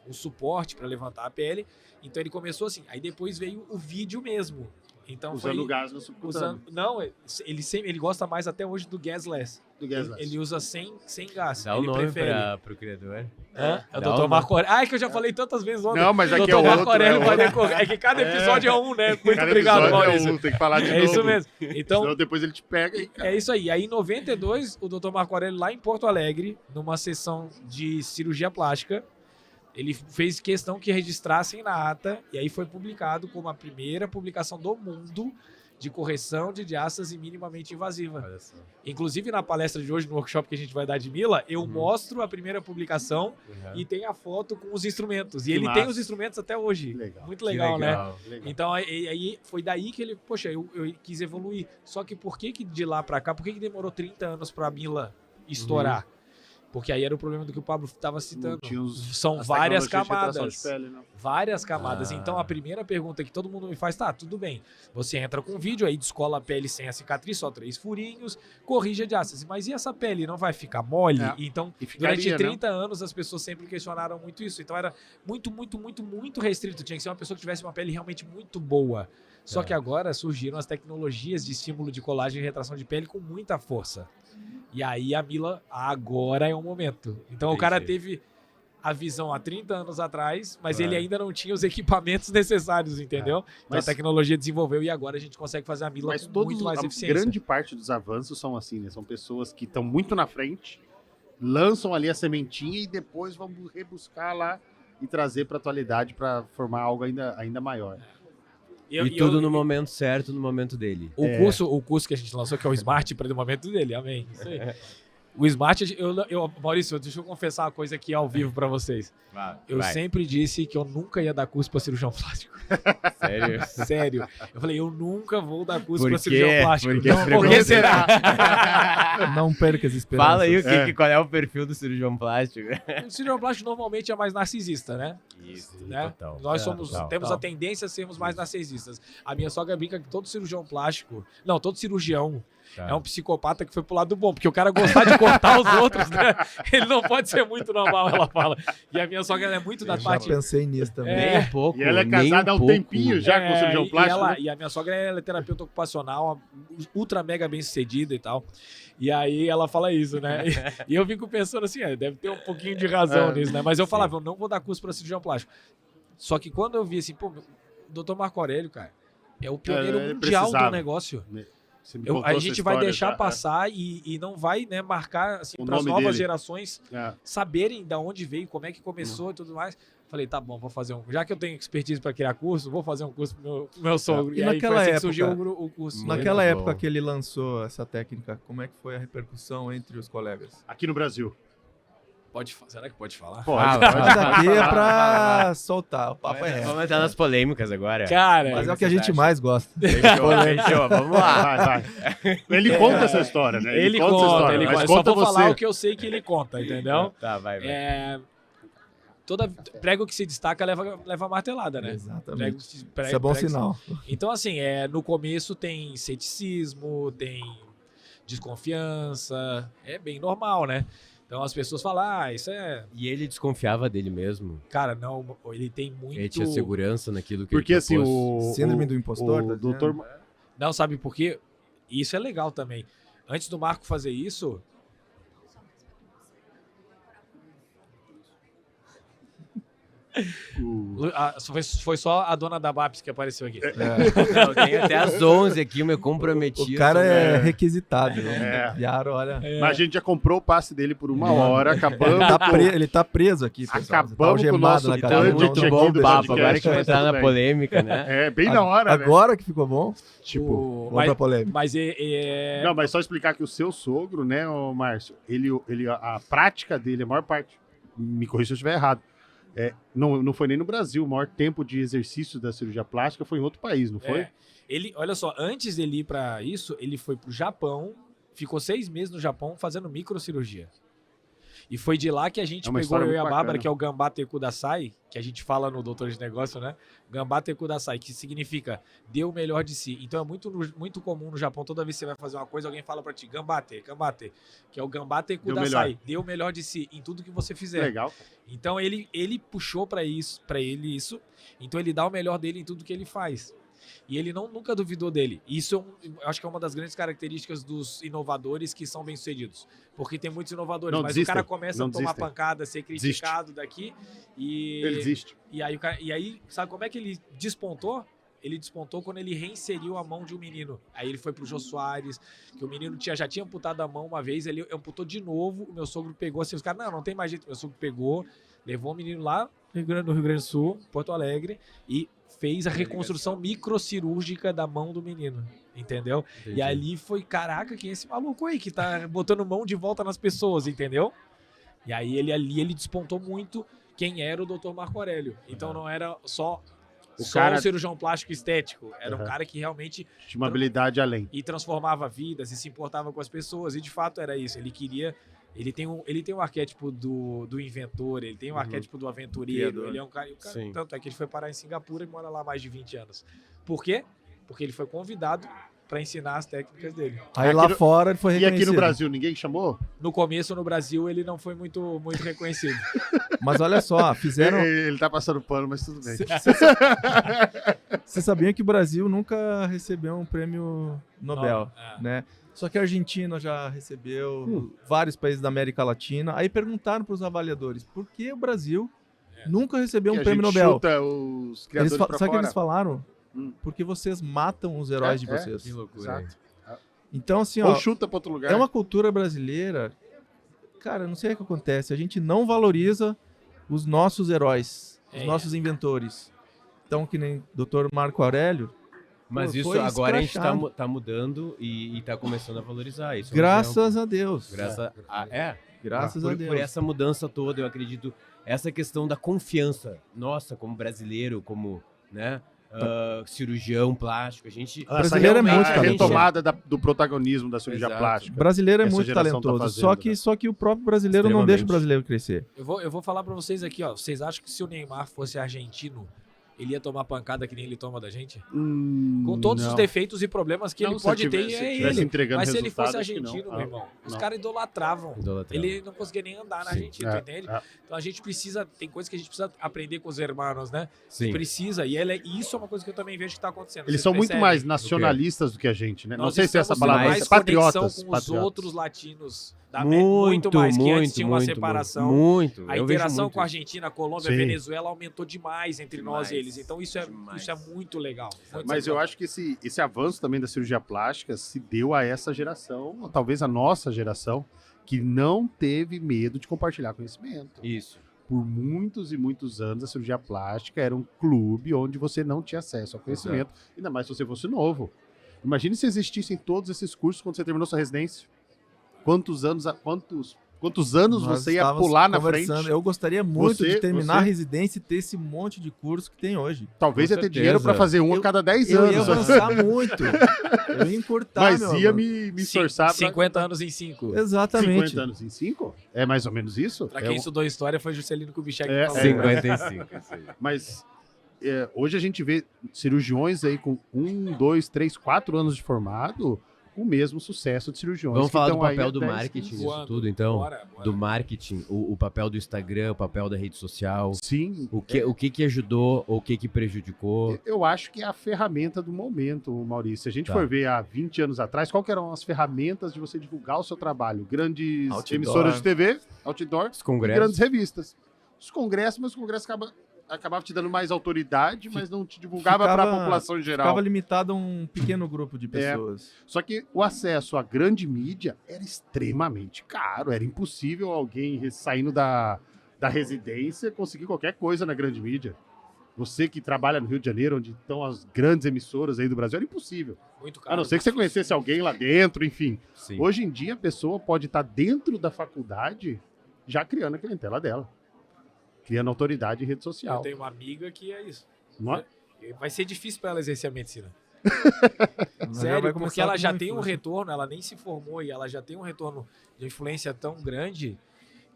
um suporte para levantar a pele. Então ele começou assim. Aí depois veio o vídeo mesmo. Então Usando foi o gás no subcutâneo. Não, ele gosta mais até hoje do gasless. Do gasless. Ele usa sem gás. Dá o ele nome prefere. pro criador. Hã? É o Dá Dr. o Marco Aurélio. Ah, é que eu já falei tantas vezes ontem. Não, mas aqui Dr. é outro. Marco Aurélio é vai outro. decorrer. É que cada episódio é um, né? Muito Cada obrigado, episódio Maurício. É tem que falar de É novo. isso mesmo. Então, Senão depois ele te pega e... é isso aí. Aí em 92, o Dr. Marco Aurélio, lá em Porto Alegre, numa sessão de cirurgia plástica, ele fez questão que registrassem na ata, e aí foi publicado como a primeira publicação do mundo de correção de diástase minimamente invasiva. Olha só. Inclusive, na palestra de hoje, no workshop que a gente vai dar de Mila, eu mostro a primeira publicação e tem a foto com os instrumentos. E Que ele massa. tem os instrumentos até hoje. Que legal. Muito Que legal, né? legal. Então, aí foi daí que ele, poxa, eu quis evoluir. Só que por que de lá pra cá, por que demorou 30 anos pra Mila estourar? Porque aí era o problema do que o Pablo estava citando. São as várias tecnologias de retração camadas. de pele, né? Várias camadas. Ah. Então, a primeira pergunta que todo mundo me faz, tá, tudo bem. Você entra com vídeo, aí descola a pele sem a cicatriz, só 3 furinhos, corrige a diástase. Mas e essa pele? Não vai ficar mole? É. Então, E ficaria, durante né? 30 anos, as pessoas sempre questionaram muito isso. Então, era muito, muito, muito, muito restrito. Tinha que ser uma pessoa que tivesse uma pele realmente muito boa. Só que agora surgiram as tecnologias de estímulo de colagem e retração de pele com muita força. E aí a Mila, agora é o momento. Então o cara Entendi. teve a visão há 30 anos atrás, mas Claro. ele ainda não tinha os equipamentos necessários, entendeu? Então Mas- a tecnologia desenvolveu e agora a gente consegue fazer a Mila Mas com todos, muito mais a eficiência. grande parte dos avanços são assim, né? São pessoas que estão muito na frente, lançam ali a sementinha e depois vão rebuscar lá e trazer para a atualidade para formar algo ainda maior. E tudo no momento certo, no momento dele. O curso que a gente lançou, que é o Smart, para o momento dele, amém. Isso aí. O Smart, Maurício, deixa eu confessar uma coisa aqui ao vivo para vocês. Eu Vai. sempre disse que eu nunca ia dar curso para cirurgião plástico. Sério? Sério. Eu falei, eu nunca vou dar curso Por para quê? cirurgião plástico. Por que Não, esse por que preconceito? será? Não perca as esperanças. Fala aí qual é o perfil do cirurgião plástico. O cirurgião plástico normalmente é mais narcisista, né? Isso, Né? total. Nós Total. temos a tendência a sermos mais narcisistas. A minha sogra brinca que todo cirurgião plástico, não, todo cirurgião Tá. é um psicopata que foi pro lado bom, porque o cara gostar de cortar os outros, né? Ele não pode ser muito normal, ela fala. E a minha sogra ela é muito da Já parte. pensei nisso também. É. Nem um pouco. E ela é nem casada há um pouco. tempinho já com o cirurgião e plástico. né? E a minha sogra ela é terapeuta ocupacional, ultra mega bem sucedida e tal. E aí ela fala isso, né? E eu fico pensando assim, deve ter um pouquinho de razão nisso, né? Mas eu falava, eu não vou dar curso para cirurgião plástico. Só que quando eu vi assim, pô, o doutor Marco Aurélio, cara, é o pioneiro ele mundial do precisava. negócio. Você me A contou essa gente vai história deixar já. passar e não vai, né, marcar assim, O para as nome novas dele. gerações É. saberem de onde veio, como é que começou e tudo mais. Falei, tá bom, vou fazer um. Já que eu tenho expertise para criar curso, vou fazer um curso pro meu sogro. E E aí naquela foi assim que época- surgiu o curso. Naquela Muito época bom. que ele lançou essa técnica, como é que foi a repercussão entre os colegas? Aqui no Brasil. Será que pode falar? Pode. Mas aqui é pra soltar, o papo é reto. Vamos entrar nas polêmicas agora. Cara, Mas é o que a gente mais gosta. Fechou, vamos lá. Vai. Ele conta essa história, né? ele essa conta, história, ele mas conta. Só conta vou você. falar o que eu sei que ele conta, entendeu? Tá, vai. Toda prego que se destaca leva martelada, né? Exatamente. Prego- Isso é bom prego- sinal. Então, assim, no começo tem ceticismo, tem desconfiança, é bem normal, né? Então as pessoas falam, isso é... E ele desconfiava dele mesmo. Cara, não, ele tem muito... Ele tinha segurança naquilo que Porque ele assim, propôs. Síndrome do impostor, tá o doutor... Não, sabe por quê? Isso é legal também. Antes do Marco fazer isso... Foi só a dona da BAPS que apareceu aqui. Não, tem até às 11 aqui, meu comprometido. O cara é É. requisitado. É. Né? Yaro, olha. Mas a gente já comprou o passe dele por 1 hora, acabamos. Ele tá preso aqui, pessoal. Acabamos Tá com o algemado nosso na Tá cadeira. budget muito aqui bom o do papo. podcast, Agora que vai mas entrar tudo na bem. polêmica, né? É, bem na hora, né? Agora que ficou bom, Tipo... vamos pra polêmica. Mas Não, mas só explicar que o seu sogro, né, ô Márcio, a prática dele, a maior parte, me corrija se eu estiver errado, não foi nem no Brasil, o maior tempo de exercício da cirurgia plástica foi em outro país, não foi? Ele, olha só, antes dele ir pra isso, ele foi pro Japão, ficou 6 meses no Japão fazendo microcirurgia. E foi de lá que a gente É uma pegou história eu e a muito Bárbara, bacana. que é o Gambá Tekudasai, que a gente fala no Doutor de Negócio, né? Gambá Tekudasai, que significa dê o melhor de si. Então é muito comum no Japão, toda vez que você vai fazer uma coisa, alguém fala pra ti, Gambate, que é o Gambá Tekudasai, dê o melhor de si em tudo que você fizer. Legal. Então ele puxou pra ele isso, então ele dá o melhor dele em tudo que ele faz. E ele nunca duvidou dele. Isso eu acho que é uma das grandes características dos inovadores que são bem-sucedidos. Porque tem muitos inovadores, Não mas desistem, o cara começa a não tomar desistem. pancada, ser criticado daqui Ele desiste. e aí, sabe como é que ele despontou? Ele despontou quando ele reinseriu a mão de um menino. Aí ele foi pro Jô Soares, que o menino já tinha amputado a mão uma vez, ele amputou de novo, o meu sogro pegou assim, os caras, não tem mais jeito, meu sogro pegou, levou o menino lá no Rio Grande do Sul, Porto Alegre, e fez a reconstrução microcirúrgica da mão do menino, entendeu? Entendi. E ali foi, caraca, quem é esse maluco aí que tá botando mão de volta nas pessoas, entendeu? E aí ele despontou muito quem era o Dr. Marco Aurélio. Então não era só cara- um cirurgião plástico estético, era um Uhum. cara que realmente Tinha uma habilidade além. e transformava vidas e se importava com as pessoas, e de fato era isso. Ele tem um arquétipo do inventor, ele tem um arquétipo do aventureiro, Criador. ele é um cara, Sim. tanto é que ele foi parar em Singapura e mora lá há mais de 20 anos. Por quê? Porque ele foi convidado para ensinar as técnicas dele. Aí Aqui lá no- fora ele foi E reconhecido. aqui no Brasil, ninguém chamou? No começo, no Brasil, ele não foi muito reconhecido. Mas olha só, fizeram... Ele tá passando pano, mas tudo bem. Vocês sabiam que o Brasil nunca recebeu um prêmio Nobel, É. né? Só que a Argentina já recebeu, vários países da América Latina. Aí perguntaram para os avaliadores, por que o Brasil nunca recebeu Que um a prêmio gente Nobel? chuta os criadores pra Sabe o que fora. eles falaram? Hum. Porque vocês matam os heróis de É, vocês. Que loucura. Exato. Então, assim, Ou ó, chuta pra outro lugar. é uma cultura brasileira. Cara, não sei o que acontece. A gente não valoriza os nossos heróis, os É. nossos inventores. Então, que nem Dr. Marco Aurélio, Mas Pô, isso foi agora a gente escrachado. tá mudando e tá começando a valorizar isso. é um graças exemplo. a Deus. Graças a, Graças por, a Deus. por essa mudança toda, eu acredito, essa questão da confiança, nossa, como brasileiro, como, né, cirurgião plástico, a gente... Essa brasileiro é realmente muito a talentoso. retomada do protagonismo da cirurgia Exato. plástica. Brasileiro é Essa muito geração tá talentoso. fazendo, Só que o próprio brasileiro não deixa o Extremamente. brasileiro crescer. Eu vou falar pra vocês aqui, ó. Vocês acham que se o Neymar fosse argentino, ele ia tomar pancada que nem ele toma da gente? Com todos os defeitos e problemas que Não, ele se pode tivesse- ter, se é tivesse ele. entregando Mas se ele resultado, fosse acho que não. argentino, Ah, meu irmão, os não. caras idolatravam. Idolatravam. Ele não conseguia nem andar na Sim. Argentina, tu entende? Então a gente precisa, tem coisas que a gente precisa aprender com os hermanos, né? Sim. Precisa, e isso é uma coisa que eu também vejo que tá acontecendo. Eles Vocês são muito percebem? mais nacionalistas do que a gente, né? Não Nós sei se essa estamos palavra mais é patriotas. conexão com os patriotas. outros latinos. Muito mais, que antes tinha uma separação. Muito. A Eu vejo interação muito com a isso. Argentina, a Colômbia, a Sim. Venezuela aumentou demais entre nós e Demais. eles. Então isso é Demais. muito legal. Muito Mas eu legal. acho que esse avanço também da cirurgia plástica se deu a essa geração, ou talvez a nossa geração, que não teve medo de compartilhar conhecimento. Isso. Por muitos e muitos anos, a cirurgia plástica era um clube onde você não tinha acesso ao conhecimento, ainda mais se você fosse novo. Imagine se existissem todos esses cursos quando você terminou sua residência. Quantos anos Nós você ia estávamos pular na conversando. frente? Eu gostaria muito Você- de terminar você- a residência e ter esse monte de curso que tem hoje. Talvez Com ia ter certeza. dinheiro para fazer um a Eu- cada 10 Eu ia anos. avançar muito. Eu ia encurtar, Mas meu ia amor. me esforçar para 50 anos em 5. Exatamente. 50 anos em 5? É mais ou menos isso? Pra É quem um- estudou história, foi Juscelino Kubitschek É, que falou. 55. isso aí. Mas hoje a gente vê cirurgiões aí com 1, 2, 3, 4 anos de formado com o mesmo sucesso de cirurgiões. Vamos que falar do estão aí papel há do 10, marketing 15. disso Voando. tudo, então. Bora. Do marketing, o papel do Instagram, o papel da rede social. Sim. O que ajudou ou o que prejudicou. Eu acho que é a ferramenta do momento, Maurício. Se a gente Tá. for ver há 20 anos atrás, qual que eram as ferramentas de você divulgar o seu trabalho? Grandes Outdoor. emissoras de TV, outdoor, Os e congressos. grandes revistas. Os congressos acabavam te dando mais autoridade, mas não te divulgava para a população em geral. Ficava limitado a um pequeno grupo de pessoas. Só que o acesso à grande mídia era extremamente caro. Era impossível alguém saindo da residência conseguir qualquer coisa na grande mídia. Você que trabalha no Rio de Janeiro, onde estão as grandes emissoras aí do Brasil, era impossível. Muito caro. A não ser que você conhecesse alguém lá dentro, enfim. Sim. Hoje em dia, a pessoa pode estar dentro da faculdade já criando a clientela dela. Criando autoridade em rede Eu social. tenho uma amiga que é isso. Não é? Vai ser difícil pra ela exercer a medicina. Mas já Sério, vai porque começar ela com já uma tem um influência. retorno, ela nem se formou e ela já tem um retorno de influência tão grande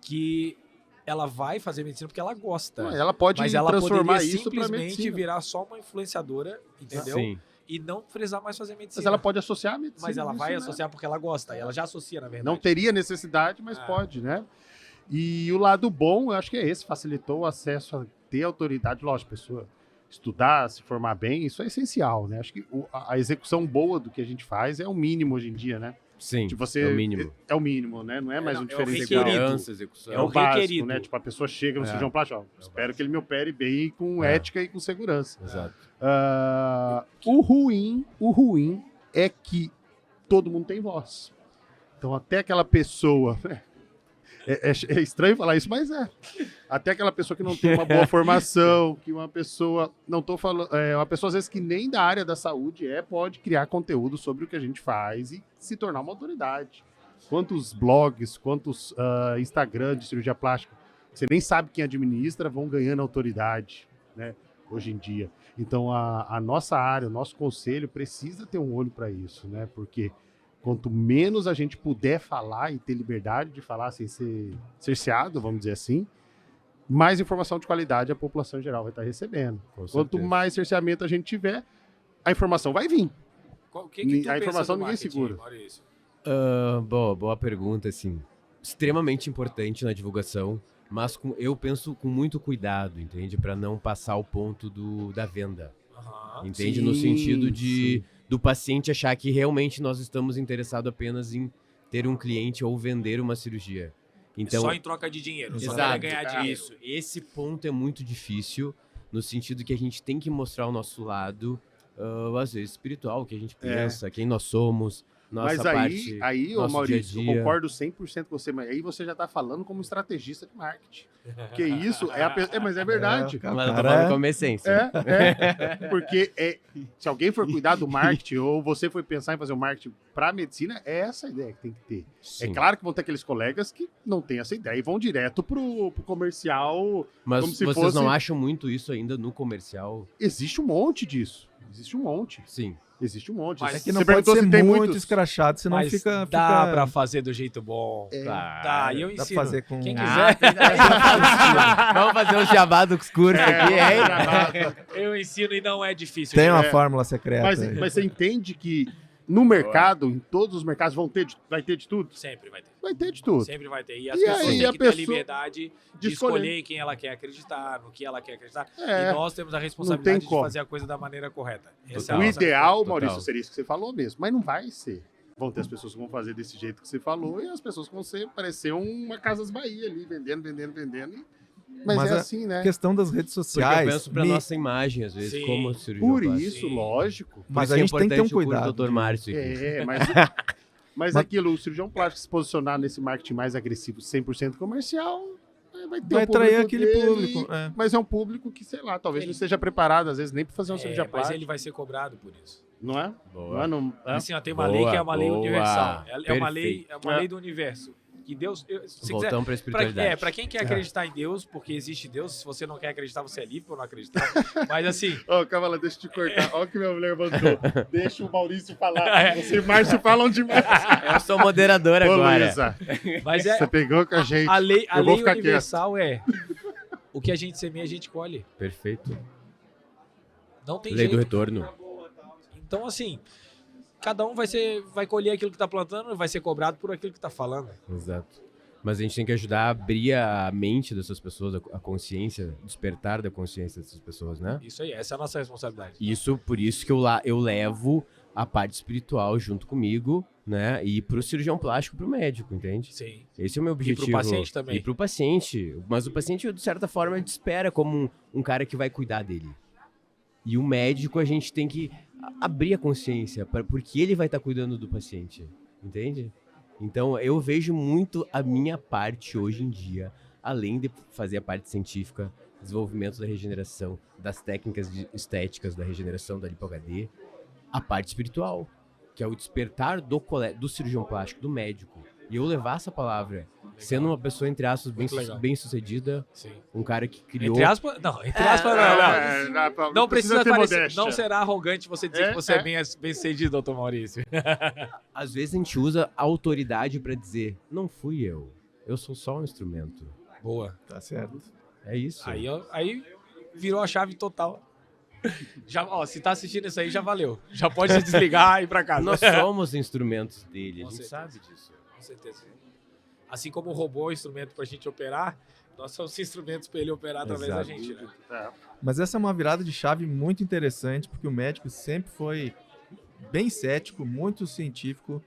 que ela vai fazer medicina porque ela gosta. Ela pode Mas ela transformar poderia isso para simplesmente medicina. virar só uma influenciadora, entendeu? Sim. E não precisar mais fazer medicina. Mas ela pode associar a medicina. Mas ela nisso, vai né? associar porque ela gosta. E ela já associa, na verdade. Não teria necessidade, mas Ah. pode, né? E o lado bom, eu acho que é esse, facilitou o acesso a ter autoridade. Lógico, pessoa estudar, se formar bem, isso é essencial, né? Acho que a execução boa do que a gente faz é o mínimo hoje em dia, né? Sim. Tipo, você, é o mínimo. É o mínimo, né? Não é mais não, um é o diferencial. requerido. Segurança, execução. É o o básico, requerido. né? Tipo, a pessoa chega no É. cirurgião plástico, ó, espero que ele me opere bem com É. ética e com segurança. Exato. O ruim é que todo mundo tem voz. Então até aquela pessoa É estranho falar isso, mas é. Até aquela pessoa que não tem uma boa formação, que uma pessoa, não tô falando, uma pessoa às vezes que nem da área da saúde pode criar conteúdo sobre o que a gente faz e se tornar uma autoridade. Quantos blogs, quantos Instagram de cirurgia plástica, você nem sabe quem administra, vão ganhando autoridade, né, hoje em dia. Então a nossa área, o nosso conselho precisa ter um olho para isso, né, porque quanto menos a gente puder falar e ter liberdade de falar sem ser cerceado, vamos dizer assim, mais informação de qualidade a população em geral vai estar recebendo. Quanto mais cerceamento a gente tiver, a informação vai vir. A informação ninguém segura. Boa pergunta, assim. Extremamente importante na divulgação, mas eu penso com muito cuidado, entende? Para não passar o ponto da venda. Entende? Sim, no sentido do paciente achar que realmente nós estamos interessados apenas em ter um cliente ou vender uma cirurgia. Então, só em troca de dinheiro. Só exato, ganhar dinheiro. Isso. Esse ponto é muito difícil, no sentido que a gente tem que mostrar o nosso lado, às vezes, espiritual, o que a gente pensa, quem nós somos, nossa mas parte, aí, nosso Maurício, dia a dia. eu concordo 100% com você, mas aí você já está falando como estrategista de marketing. Porque isso mas é verdade. Mas eu tô falando como essência. Porque se alguém for cuidar do marketing ou você for pensar em fazer um marketing para a medicina, é essa a ideia que tem que ter. Sim. É claro que vão ter aqueles colegas que não têm essa ideia e vão direto pro comercial. Mas como se vocês não acham muito isso ainda no comercial? Existe um monte disso. Existe um monte. Sim. Existe um monte. Mas Você é que não pode perguntou ser se tem muito muitos. escrachado, senão Mas fica... dá pra fazer do jeito bom. Claro. Dá, e eu Dá pra ensino. fazer com... Quem Ah, quiser, vamos fazer um jabá dos cursos aqui, hein? eu ensino e não é difícil. Tem gente. uma fórmula secreta Mas aí. você entende que no mercado, em todos os mercados, vai ter de tudo? Sempre vai ter. Vai ter de tudo. Sempre vai ter. E as E pessoas aí, têm a que ter a pessoa liberdade de escolher em quem ela quer acreditar, no que ela quer acreditar. E nós temos a responsabilidade de como. fazer a coisa da maneira correta. Essa Total. é O a nossa ideal, Total. Maurício, seria isso que você falou mesmo. Mas não vai ser. Vão ter as pessoas que vão fazer desse jeito que você falou e as pessoas que vão parecer uma Casas Bahia ali, vendendo. Mas é assim, né? A questão das redes Porque sociais... eu penso pra nossa imagem, às vezes, Sim. como cirurgião Por plástico. isso, Sim. lógico. Mas Por a isso gente tem que ter um importante o curso cuidado. do Dr. Márcio aqui. Mas aquilo, o cirurgião plástico se posicionar nesse marketing mais agressivo, 100% comercial, vai ter Vai um público atrair aquele dele, público. Mas é um público que, sei lá, talvez não esteja preparado, às vezes, nem para fazer uma cirurgia mas plástica. ele vai ser cobrado por isso. Não é? Boa. Não é? Assim, ó, tem uma Boa, lei que é uma lei boa. universal. É uma lei, Perfeito. lei do universo. Que Deus, se quiser, Voltamos pra espiritualidade. pra quem quer acreditar em Deus, porque existe Deus, se você não quer acreditar, você é livre por não acreditar. Mas assim, Ó, Cavala, deixa eu te cortar. Olha o que minha mulher mandou. Deixa o Maurício falar. Você e o Márcio falam demais. Eu sou moderador Ô, agora. Luísa, mas você pegou com a gente. a lei Eu vou ficar universal é o que a gente semeia, a gente colhe. Perfeito. Não tem Lei jeito. do retorno. Então, assim, cada um vai colher aquilo que tá plantando, vai ser cobrado por aquilo que tá falando. Exato. Mas a gente tem que ajudar a abrir a mente dessas pessoas, a consciência, despertar da consciência dessas pessoas, né? Isso aí, essa é a nossa responsabilidade. Por isso que eu levo a parte espiritual junto comigo, né? E pro cirurgião plástico, pro médico, entende? Sim. Esse é o meu objetivo. pro paciente também. E pro paciente. Mas o paciente, de certa forma, ele te espera como um cara que vai cuidar dele. E o médico, a gente tem que abrir a consciência, porque ele vai estar cuidando do paciente, entende? Então, eu vejo muito a minha parte hoje em dia, além de fazer a parte científica, desenvolvimento da regeneração, das técnicas estéticas da regeneração da lipo-HD, a parte espiritual, que é o despertar do cirurgião plástico, do médico. E eu levar essa palavra, sendo uma pessoa, entre aspas, bem sucedida, Sim. um cara que criou... Entre aspas, não. Entre aspas, não. Não precisa ter parecer, modéstia. não será arrogante você dizer que você é bem sucedido, doutor Maurício. Às vezes a gente usa a autoridade pra dizer, não fui eu sou só um instrumento. Boa. Tá certo. É isso. Aí virou a chave total. Já, ó, se tá assistindo isso aí, já valeu. Já pode se desligar e ir pra casa. Nós somos instrumentos dele, a Com gente certeza. sabe disso. Com certeza. Assim como o robô é um instrumento pra gente operar, nós somos instrumentos pra ele operar através da Exato. gente, né? Mas essa é uma virada de chave muito interessante, porque o médico sempre foi bem cético, muito científico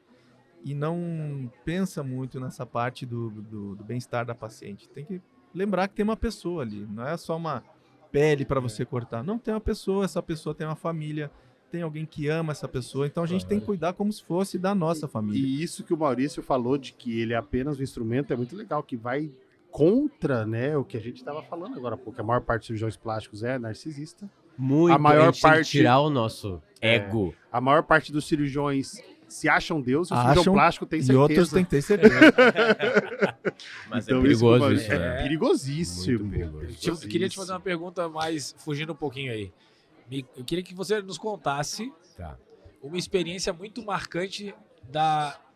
e não pensa muito nessa parte do bem-estar da paciente. Tem que lembrar que tem uma pessoa ali, não é só uma pele para você cortar. Não, tem uma pessoa, essa pessoa tem uma família, tem alguém que ama essa pessoa, então a gente tem que cuidar como se fosse da nossa família. E isso que o Maurício falou de que ele é apenas um instrumento é muito legal, que vai contra, né, o que a gente estava falando agora, porque a maior parte dos cirurgiões plásticos é narcisista. Muito, A maior gente tem que parte- tirar o nosso ego. A maior parte dos cirurgiões se acham Deus, e o Acham, cirurgião plástico tem E certeza. outros têm que ter certeza. Mas Então, é perigoso que o isso, Maurício- né? É perigosíssimo. Muito perigoso. Eu queria te fazer uma pergunta mais fugindo um pouquinho aí. Eu queria que você nos contasse Tá. uma experiência muito marcante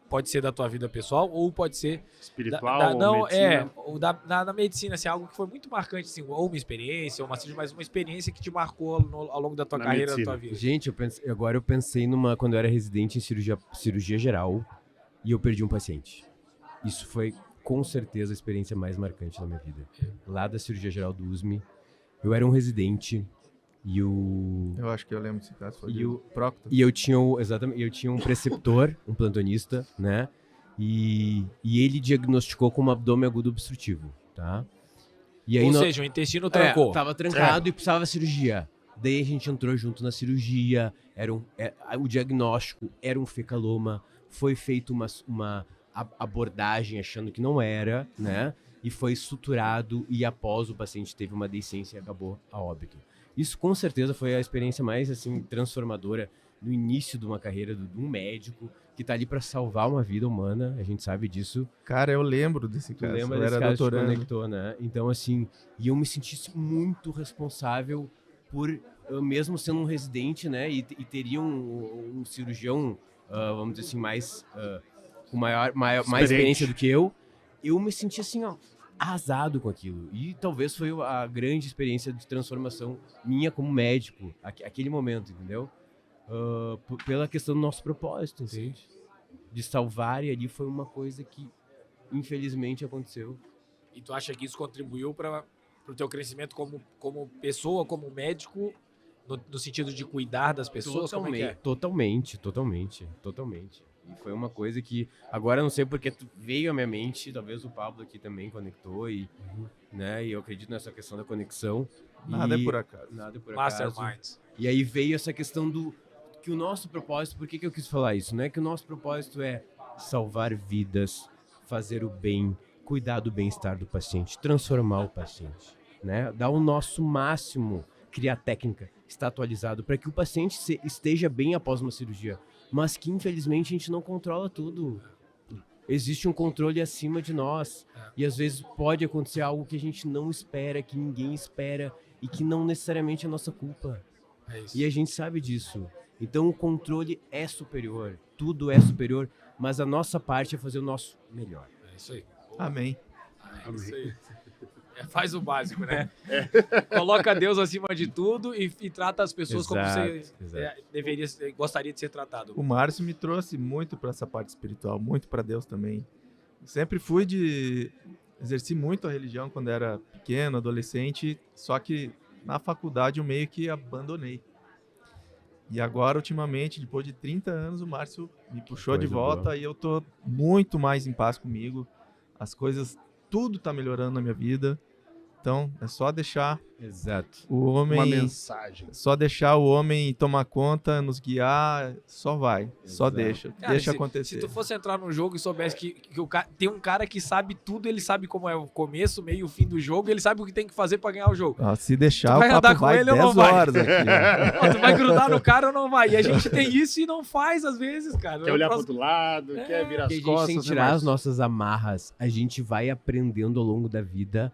pode ser da tua vida pessoal ou pode ser Espiritual, ou não, medicina. ou na medicina, assim, algo que foi muito marcante, assim, ou uma experiência, ou mas uma experiência que te marcou ao longo da tua Na carreira, medicina. da tua vida. Gente, agora eu pensei quando eu era residente em cirurgia geral e eu perdi um paciente. Isso foi com certeza a experiência mais marcante da minha vida. Lá da cirurgia geral do USME, eu era um residente e o Eu acho que eu lembro desse caso. Foi E do o- Proctor. E eu tinha um preceptor, um plantonista, né? E ele diagnosticou como abdômen agudo obstrutivo, tá? E aí Ou seja, o intestino trancou. trancou. Tava trancado e precisava cirurgia. Daí a gente entrou junto na cirurgia, o diagnóstico era um fecaloma, foi feita uma abordagem achando que não era, né? E foi suturado e após o paciente teve uma deiscência e acabou a óbito. Isso com certeza foi a experiência mais assim transformadora no início de uma carreira de um médico que tá ali para salvar uma vida humana, a gente sabe disso. Cara, eu lembro desse Tu caso. lembra Eu desse era caso que te doutorando. conectou, né? Então, assim, e eu me senti muito responsável por, eu mesmo sendo um residente, né? E teria um cirurgião, vamos dizer assim, mais com mais experiência do que eu me senti assim, ó, arrasado com aquilo. E talvez foi a grande experiência de transformação minha como médico, aquele momento, entendeu? Pela questão do nosso propósito, entende? De salvar, e ali foi uma coisa que infelizmente aconteceu. E tu acha que isso contribuiu para o teu crescimento como pessoa, como médico, no sentido de cuidar das pessoas? Como é que é? Totalmente. E foi uma coisa que agora eu não sei porque veio à minha mente, talvez o Pablo aqui também conectou né? E eu acredito nessa questão da conexão. Nada é por acaso. Nada é por acaso. Masterminds. E aí veio essa questão que o nosso propósito, por que eu quis falar isso, né? Que o nosso propósito é salvar vidas, fazer o bem, cuidar do bem-estar do paciente, transformar o paciente, né? Dar o nosso máximo, criar técnica, estar atualizado para que o paciente esteja bem após uma cirurgia, mas que infelizmente a gente não controla tudo. Existe um controle acima de nós e às vezes pode acontecer algo que a gente não espera, que ninguém espera e que não necessariamente é nossa culpa. É isso. E a gente sabe disso. Então o controle é superior, tudo é superior, mas a nossa parte é fazer o nosso melhor. É isso aí. Amém. É isso aí. Faz o básico, né? Coloca Deus acima de tudo e trata as pessoas como você gostaria de ser tratado. O Márcio me trouxe muito para essa parte espiritual, muito para Deus também. Sempre exerci muito a religião quando era pequeno, adolescente, só que na faculdade eu meio que abandonei. E agora, ultimamente, depois de 30 anos, o Márcio me puxou de Coisa volta boa. e eu tô muito mais em paz comigo. As coisas, tudo tá melhorando na minha vida. Então, é só deixar Exato. o homem... Uma mensagem. Só deixar o homem tomar conta, nos guiar, só vai. Só Exato. deixa. Cara, Deixa se acontecer. tu fosse entrar num jogo e soubesse que tem um cara que sabe tudo, ele sabe como é o começo, meio e o fim do jogo, ele sabe o que tem que fazer pra ganhar o jogo. Ó, se deixar, Tu vai o andar papo com vai ele ou 10 não vai? horas aqui. ó. Ó, tu vai grudar no cara ou não vai? E a gente tem isso e não faz às vezes, cara. Quer olhar pro Próximo- outro lado, quer virar Porque as a gente costas. sem né, tirar as Márcio? nossas amarras, a gente vai aprendendo ao longo da vida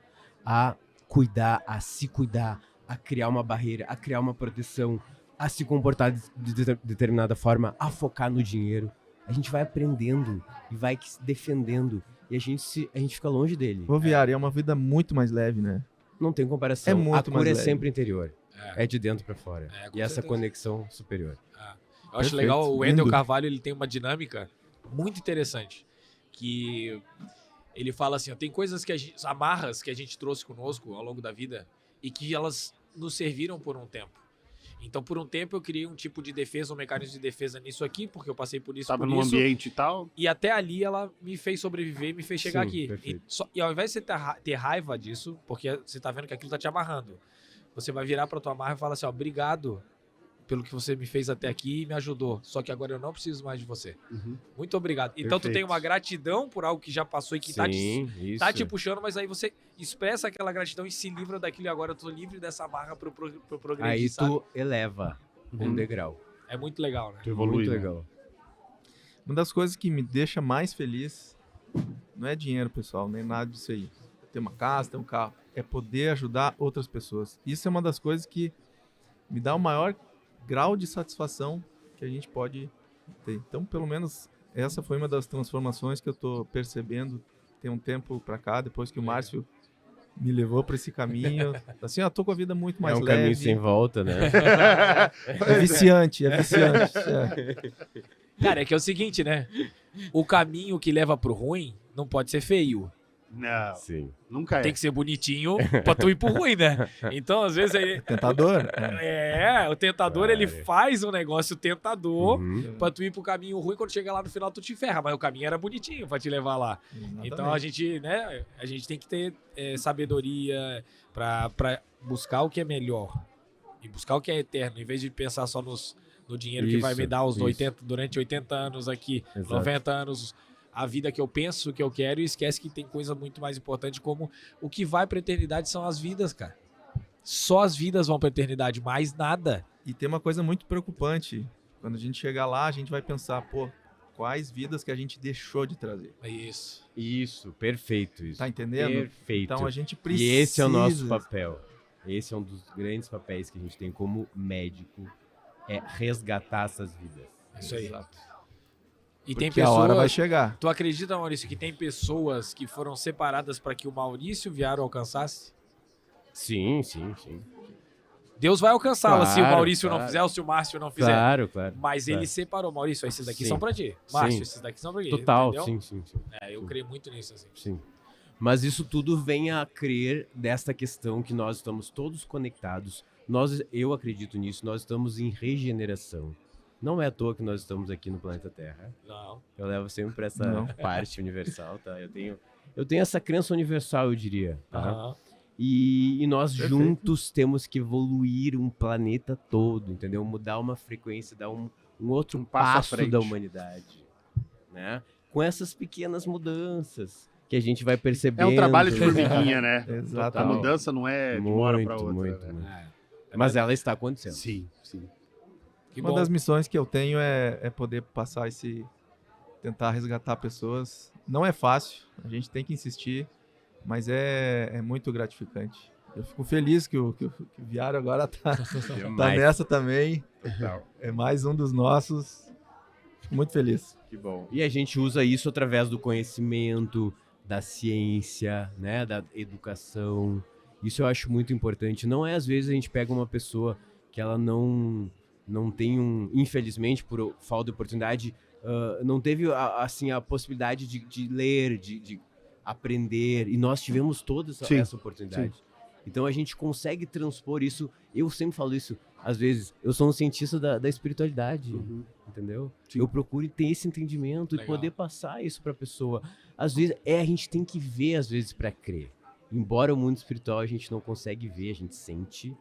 a cuidar, a se cuidar, a criar uma barreira, a criar uma proteção, a se comportar de determinada forma, a focar no dinheiro. A gente vai aprendendo e vai se defendendo e a gente fica longe dele. Ô, Viário, é uma vida muito mais leve, né? Não tem comparação. É muito a cura mais é leve. sempre interior. É. É de dentro pra fora. É, com E essa certeza. conexão superior. Eu acho Perfeito, legal, o Wendel lindo. Carvalho, ele tem uma dinâmica muito interessante, que ele fala assim, ó, tem coisas amarras que a gente trouxe conosco ao longo da vida e que elas nos serviram por um tempo. Então, por um tempo, eu criei um tipo de defesa, um mecanismo de defesa nisso aqui, porque eu passei por isso, Tava por num isso. ambiente e tal. E até ali ela me fez sobreviver, me fez chegar Sim, aqui. perfeito. E ao invés de você ter raiva disso, porque você tá vendo que aquilo tá te amarrando, você vai virar pra tua amarra e falar assim, ó, obrigado pelo que você me fez até aqui e me ajudou. Só que agora eu não preciso mais de você. Uhum. Muito obrigado. Então tu Perfeito. tem uma gratidão por algo que já passou e que tá te isso. puxando, mas aí você expressa aquela gratidão e se livra daquilo e agora eu tô livre dessa barra pro progredir, Aí sabe? tu eleva um degrau. É muito legal, né? Tu evolui, Muito né? legal. Uma das coisas que me deixa mais feliz não é dinheiro, pessoal, nem nada disso aí. Ter uma casa, ter um carro. É poder ajudar outras pessoas. Isso é uma das coisas que me dá o maior grau de satisfação que a gente pode ter. Então, pelo menos, essa foi uma das transformações que eu tô percebendo tem um tempo pra cá, depois que o Márcio me levou pra esse caminho. Assim, eu tô com a vida muito mais É um leve. caminho sem volta, né? É viciante, é viciante. É. Cara, é que é o seguinte, né? O caminho que leva pro ruim não pode ser feio. Não, Sim. nunca é. Tem que ser bonitinho pra tu ir pro ruim, né? Então, às vezes, Tentador? o tentador, ele faz um negócio tentador Uhum. pra tu ir pro caminho ruim, quando chega lá no final tu te ferra, mas o caminho era bonitinho pra te levar lá. Então a gente, né, a gente tem que ter sabedoria pra buscar o que é melhor e buscar o que é eterno, em vez de pensar só no dinheiro que vai Isso, me dar isso. durante 80 anos aqui, Exato. 90 anos, a vida que eu penso, que eu quero, e esquece que tem coisa muito mais importante, como o que vai pra eternidade são as vidas, cara. Só as vidas vão pra eternidade, mais nada. E tem uma coisa muito preocupante. Quando a gente chegar lá, a gente vai pensar, pô, quais vidas que a gente deixou de trazer. É isso. Isso, perfeito isso. Tá entendendo? Perfeito. Então a gente precisa... E esse é o nosso papel. Esse é um dos grandes papéis que a gente tem como médico, é resgatar essas vidas. Isso aí. Exato. E Porque tem a hora vai pessoas. chegar. Tu acredita, Maurício, que tem pessoas que foram separadas para que o Maurício Viaro alcançasse? Sim, sim, sim. Deus vai alcançá-la se o Claro, Maurício não claro. fizer ou se o Márcio não fizer. Claro, claro. Mas claro. ele separou, Maurício, esses daqui Sim. são pra ti. Márcio, Sim. esses daqui são pra ti. Total, entendeu? sim, sim, sim. É, eu creio muito nisso, assim. Sim. Mas isso tudo vem a crer desta questão que nós estamos todos conectados. Eu acredito nisso, nós estamos em regeneração. Não é à toa que nós estamos aqui no planeta Terra. Não. Eu levo sempre para essa Não. parte universal, tá? Eu tenho essa crença universal, eu diria. Tá? Aham. E nós Perfeito. juntos temos que evoluir um planeta todo, entendeu? Mudar uma frequência, dar um outro Um passo à passo frente. da humanidade, né? Com essas pequenas mudanças que a gente vai É percebendo. um trabalho de formiguinha, né? Exato. A mudança não é de uma hora para outra. muito, né? muito. É. Mas ela está acontecendo. Sim, sim. Que Uma bom. das missões que eu tenho é poder passar tentar resgatar pessoas. Não é fácil, a gente tem que insistir, mas é muito gratificante. Eu fico feliz que o Viário agora tá Demais. nessa também. Total. É mais um dos nossos. Fico muito feliz. Que bom. E a gente usa isso através do conhecimento, da ciência, né, da educação. Isso eu acho muito importante. Não é às vezes a gente pega uma pessoa que ela não tem infelizmente por falta de oportunidade, não teve assim a possibilidade de ler, de aprender, e nós tivemos toda Sim, essa oportunidade. Então a gente consegue transpor isso. Eu sempre falo isso, às vezes, eu sou um cientista da espiritualidade, entendeu? Sim. Eu procuro ter esse entendimento Legal. e poder passar isso pra pessoa. Às vezes, a gente tem que ver, às vezes, pra crer. Embora o mundo espiritual a gente não consegue ver, a gente sente.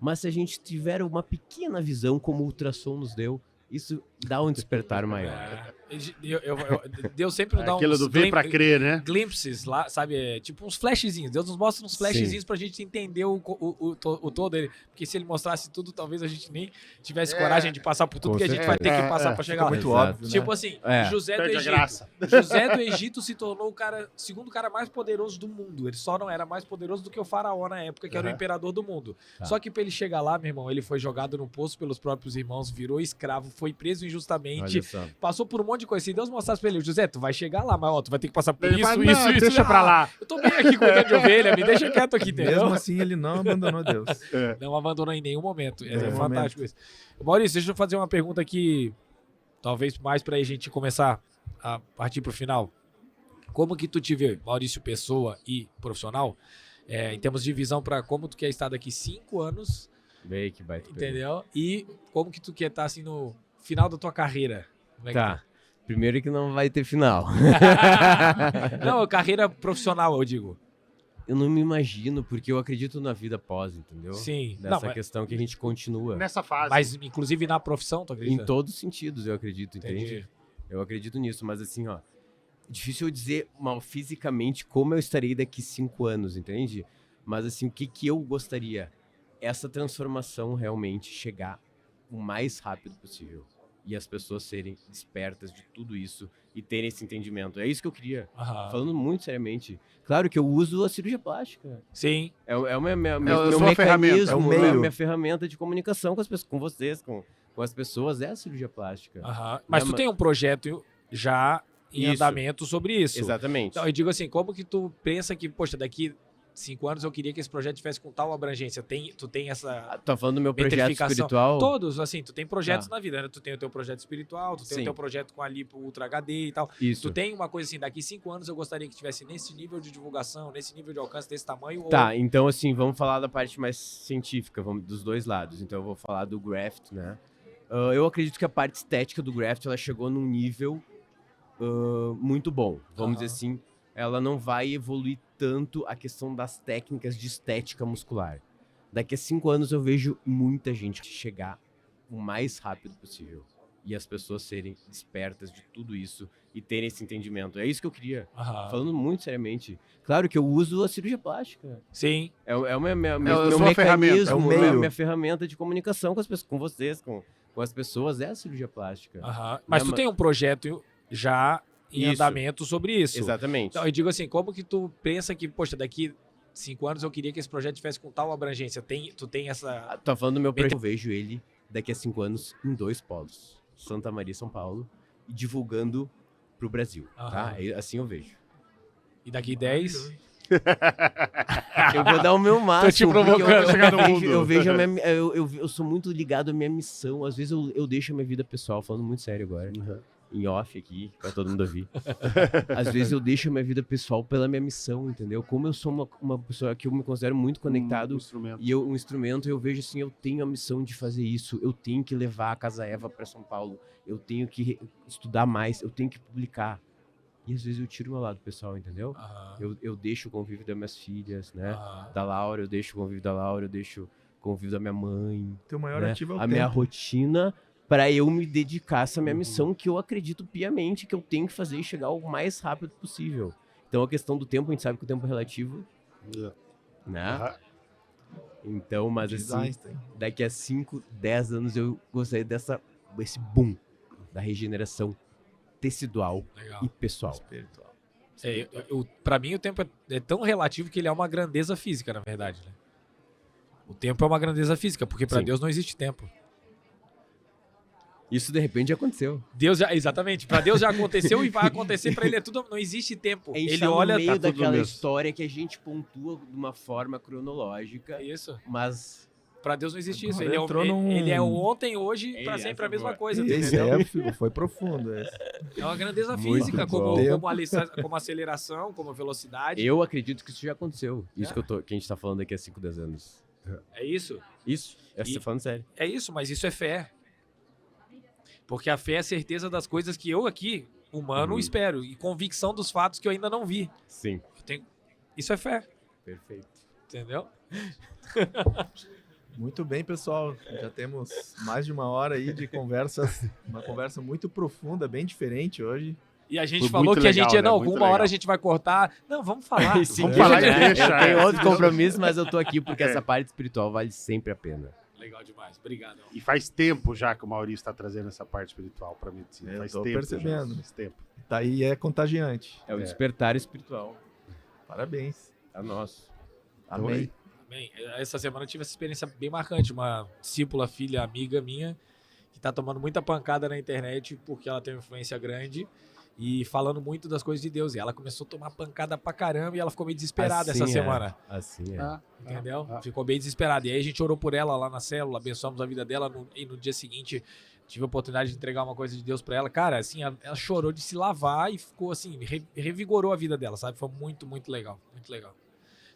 Mas se a gente tiver uma pequena visão, como o ultrassom nos deu, isso dá um despertar maior. Deus sempre nos dá Aquilo uns do ver pra crer, né? glimpses lá, sabe? Tipo uns flashzinhos. Deus nos mostra uns flashzinhos pra gente entender o todo dele. Porque se ele mostrasse tudo, talvez a gente nem tivesse coragem de passar por tudo Com que a gente vai ter que passar pra Fica chegar lá. muito Exato. óbvio, Tipo né? assim, É. José do Perde a Egito. graça. José do Egito se tornou o segundo cara mais poderoso do mundo. Ele só não era mais poderoso do que o faraó na época, que era o imperador do mundo. Tá. Só que pra ele chegar lá, meu irmão, ele foi jogado no poço pelos próprios irmãos, virou escravo, foi preso injustamente, Olha só. passou por um monte de coisa. Se Deus mostrasse pra ele, José, tu vai chegar lá, mas ó, tu vai ter que passar por Ele isso, fala, isso, "Não, isso. deixa pra lá." Eu tô bem aqui cuidando de ovelha, me deixa quieto aqui, entendeu? Mesmo assim, ele não abandonou Deus. Não abandonou em nenhum momento. É Nenhum fantástico isso. Maurício, deixa eu fazer uma pergunta aqui, talvez mais pra gente começar a partir pro final. Como que tu te vê, Maurício, pessoa e profissional, em termos de visão pra como tu quer estar daqui 5 anos, Vê que baita pergunta. entendeu? E como que tu quer estar assim no final da tua carreira? Como é que Tá. Primeiro que não vai ter final. Não, carreira profissional, eu digo. eu não me imagino, porque eu acredito na vida após, entendeu? Sim. Não, Nessa mas, questão que a gente continua. Nessa fase. mas inclusive na profissão, tu acredita? Em todos os sentidos, eu acredito, entende? Entendi. Eu acredito nisso, mas assim, ó, difícil eu dizer mal fisicamente como eu estarei daqui 5 anos, entende? Mas assim, o que eu gostaria? Essa transformação realmente chegar o mais rápido possível. E as pessoas serem despertas de tudo isso e terem esse entendimento. É isso que eu queria. Aham. Falando muito seriamente. Claro que eu uso a cirurgia plástica. Sim. É o meu sua ferramenta, mecanismo, é o meio. minha ferramenta de comunicação com as pessoas, com vocês, com as pessoas, é a cirurgia plástica. Aham. Mas Não, tu tem um projeto já em Isso. andamento sobre isso. Exatamente. Então, eu digo assim, como que tu pensa que, poxa, daqui 5 anos eu queria que esse projeto tivesse com tal abrangência? Tu tem essa Tá falando do meu projeto metrificação? espiritual? Todos, assim, tu tem projetos Tá. na vida, né? Tu tem o teu projeto espiritual, tu tem Sim. o teu projeto com a Lipo Ultra HD e tal. Isso. Tu tem uma coisa assim, daqui 5 anos eu gostaria que tivesse nesse nível de divulgação, nesse nível de alcance, desse tamanho? Tá, então assim, vamos falar da parte mais científica, dos dois lados. Então eu vou falar do graft, né? Eu acredito que a parte estética do graft, ela chegou num nível muito bom. Vamos dizer assim, ela não vai evoluir tanto a questão das técnicas de estética muscular. Daqui a 5 anos eu vejo muita gente chegar o mais rápido possível. E as pessoas serem despertas de tudo isso e terem esse entendimento. É isso que eu queria. Aham. Falando muito seriamente. Claro que eu uso a cirurgia plástica. Sim. É o meu sua ferramenta, mecanismo, é o meio. minha ferramenta de comunicação com as pessoas, com vocês, com as pessoas, é a cirurgia plástica. Aham. Mas Não, tu tem um projeto já em Isso. andamento sobre isso. Exatamente. Então, eu digo assim, como que tu pensa que, poxa, daqui 5 anos eu queria que esse projeto tivesse com tal abrangência? Tu tem essa... Tá falando do meu projeto, eu vejo ele daqui a 5 anos em 2 polos. Santa Maria e São Paulo, e divulgando pro Brasil, tá? Aham. Assim eu vejo. E daqui 10... Eu vou dar o meu máximo. provocando porque a chegar no mundo. eu vejo a minha, eu sou muito ligado à minha missão. Às vezes eu deixo a minha vida pessoal, falando muito sério agora, em off aqui, pra todo mundo ouvir. Às vezes eu deixo a minha vida pessoal pela minha missão, entendeu? Como eu sou uma pessoa que eu me considero muito conectado Instrumento. e um instrumento, eu vejo assim, eu tenho a missão de fazer isso, eu tenho que levar a Casa Eva pra São Paulo, eu tenho que estudar mais, eu tenho que publicar. E às vezes eu tiro o meu lado pessoal, entendeu? Aham. Eu deixo o convívio das minhas filhas, né? Aham. Da Laura, eu deixo o convívio da Laura, eu deixo o convívio da minha mãe, Teu maior né? ativo é o a tempo. minha rotina, para eu me dedicar a essa minha missão que eu acredito piamente que eu tenho que fazer e chegar o mais rápido possível. Então a questão do tempo, a gente sabe que o tempo é relativo, né? Aham. Então, mas Diz assim, Einstein. daqui a 5, 10 anos eu gostaria desse boom da regeneração tecidual Legal. e pessoal. Espiritual. Pra mim, o tempo é tão relativo que ele é uma grandeza física, na verdade, né? O tempo é uma grandeza física, porque pra Sim. Deus não existe tempo. Isso de repente já aconteceu. Exatamente, pra Deus já aconteceu e vai acontecer pra ele, é tudo, não existe tempo. A gente Ele tá olha, no meio tá tudo daquela mesmo. história que a gente pontua de uma forma cronológica, é isso. mas Pra Deus não existe isso. Agora Ele é, entrou num- ele é o ontem, hoje, pra Ele, sempre a essa mesma boa. coisa, Esse entendeu? foi profundo. Esse. É uma grandeza Muito física, bom. como aceleração, como velocidade. eu acredito que isso já aconteceu. Isso É? que a gente tá falando daqui a 5, 10 anos. É isso. Isso, E- você falando sério. É isso, mas isso é fé. Porque a fé é a certeza das coisas que eu aqui, humano, Uhum. espero. E convicção dos fatos que eu ainda não vi. Sim, Isso é fé, perfeito. entendeu? Muito bem, pessoal. Já temos mais de uma hora aí de conversas. Uma conversa muito profunda, bem diferente hoje. E a gente Foi falou muito que a legal, gente ia, né? não, Muito alguma hora legal. a gente vai cortar. Não, vamos falar. Sim, Vamos falar né? e deixa, Eu tenho é. outro compromisso, mas eu tô aqui porque essa parte espiritual vale sempre a pena. Legal demais, obrigado. E faz tempo já que o Maurício está trazendo essa parte espiritual para medicina. Eu Faz tô tempo. percebendo. Já, faz tempo. Tá aí, é contagiante. É o despertar espiritual. Parabéns. É nosso. Amém. Bem, essa semana eu tive essa experiência bem marcante. Uma discípula, filha, amiga minha, que tá tomando muita pancada na internet porque ela tem uma influência grande e falando muito das coisas de Deus. E ela começou a tomar pancada pra caramba e ela ficou meio desesperada essa semana. Assim é. Entendeu? Ah. Ficou bem desesperada. E aí a gente orou por ela lá na célula, abençoamos a vida dela e no dia seguinte tive a oportunidade de entregar uma coisa de Deus pra ela. Cara, assim, ela chorou de se lavar e ficou assim, revigorou a vida dela, sabe? Foi muito, muito legal. Muito legal.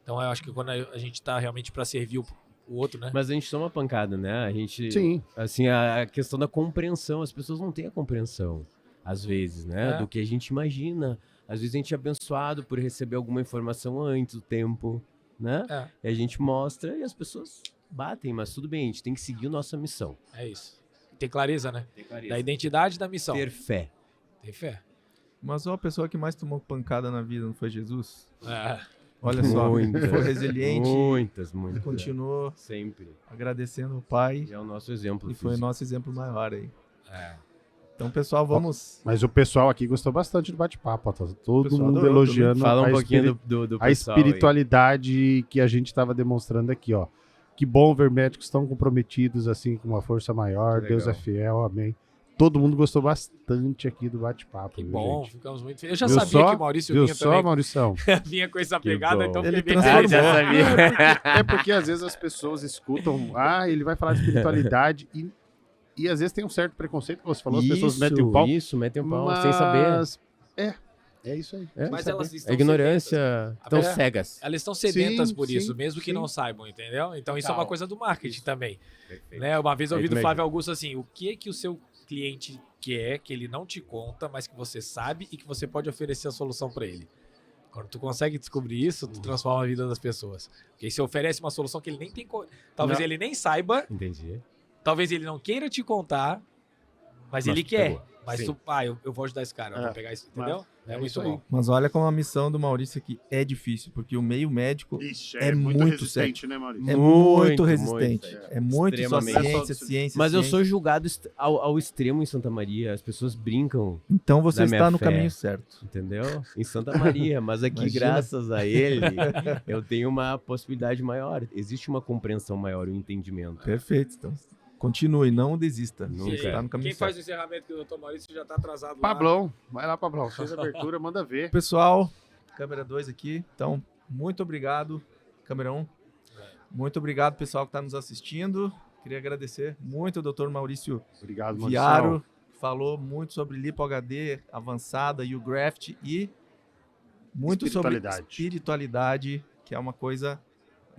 Então eu acho que quando a gente tá realmente pra servir o outro, né? Mas a gente toma pancada, né? A gente. Sim. Assim, a questão da compreensão. As pessoas não têm a compreensão, às vezes, né? É. Do que a gente imagina. Às vezes a gente é abençoado por receber alguma informação antes do tempo, né? É. E a gente mostra e as pessoas batem, mas tudo bem, a gente tem que seguir nossa missão. É isso. Tem clareza, né? Da identidade da missão. Ter fé. Ter fé. Mas ó, a pessoa que mais tomou pancada na vida não foi Jesus? É. Olha só, Muitas, foi resiliente, Muitas. continuou Sempre. agradecendo o Pai E é o nosso exemplo. e foi o físico. nosso exemplo maior aí. É. Então, pessoal, vamos... Mas o pessoal aqui gostou bastante do bate-papo. Tá todo pessoal mundo adorou elogiando Fala um a pouquinho do a pessoal aí. espiritualidade que a gente estava demonstrando aqui, ó. Que bom ver médicos tão comprometidos assim com uma força maior. Que Deus é legal. fiel, amém. Todo mundo gostou bastante aqui do bate-papo. Que viu, bom, gente? ficamos muito felizes. Eu já Viu sabia só? que o Maurício Viu vinha só, também. Maurição? Vinha com essa Que pegada, bom. então Ele fiquei bem transformou. já sabia. É porque às vezes as pessoas escutam, ele vai falar de espiritualidade e às vezes tem um certo preconceito, como você falou, as pessoas metem o pau. Isso, metem o pau sem saber. Mas é isso aí. É, Mas saber. elas estão A ignorância tão É. cegas. Elas estão sedentas Sim, por isso, sim, mesmo que sim. não saibam, entendeu? Então isso é Total. uma coisa do marketing também. Perfeito. Né? Uma vez eu ouvi do Perfeito Flávio mesmo. Augusto assim, o que é que o seu cliente quer, que ele não te conta, mas que você sabe e que você pode oferecer a solução para ele. Quando tu consegue descobrir isso, tu transforma a vida das pessoas. Porque você oferece uma solução que ele nem tem... Talvez Não. ele nem saiba, Entendi. talvez ele não queira te contar, mas ele tu quer. pegou. Mas Sim. tu, eu vou ajudar esse cara, eu É. vou pegar isso, entendeu? É, é muito isso aí. bom. Mas olha como a missão do Maurício aqui é difícil, porque o meio médico Ixi, É muito muito resistente, né, Maurício? é Muito, muito muito, resistente. É muito só extremamente. ciência. Mas eu ciência. sou julgado ao extremo em Santa Maria. As pessoas brincam, Então você da minha está no fé. caminho certo. entendeu? Em Santa Maria. Mas aqui, Imagina. graças a ele, eu tenho uma possibilidade maior. Existe uma compreensão maior, um entendimento. Perfeito. Então, continue, não desista. Nunca. Você está no caminho Quem faz certo. o encerramento que o Dr. Maurício já tá atrasado lá. Pablão, vai lá, Pablão. Fez a abertura, manda ver. Pessoal, câmera 2 aqui. Então, muito obrigado. Câmera 1. Muito obrigado, pessoal, que está nos assistindo. Queria agradecer muito ao Dr. Maurício Obrigado, Maurício. Viaro. Falou muito sobre Lipo HD avançada e o Graft e muito sobre espiritualidade, que é uma coisa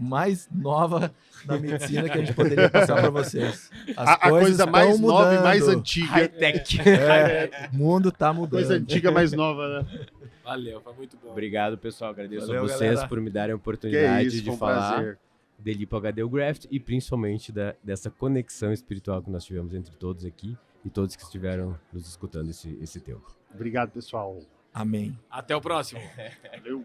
mais nova da medicina que a gente poderia passar para vocês. As A coisa estão mais nova e mais mudando. antiga. High-tech. É, o mundo tá mudando. Coisa antiga mais nova, né? Valeu, foi muito bom. Obrigado, pessoal. Agradeço Valeu, a vocês galera. por me darem a Que oportunidade isso, de foi um falar prazer. de Lipo HD o Graft e principalmente dessa conexão espiritual que nós tivemos entre todos aqui e todos que estiveram nos escutando esse tempo. Obrigado, pessoal. Amém. Até o próximo. Valeu.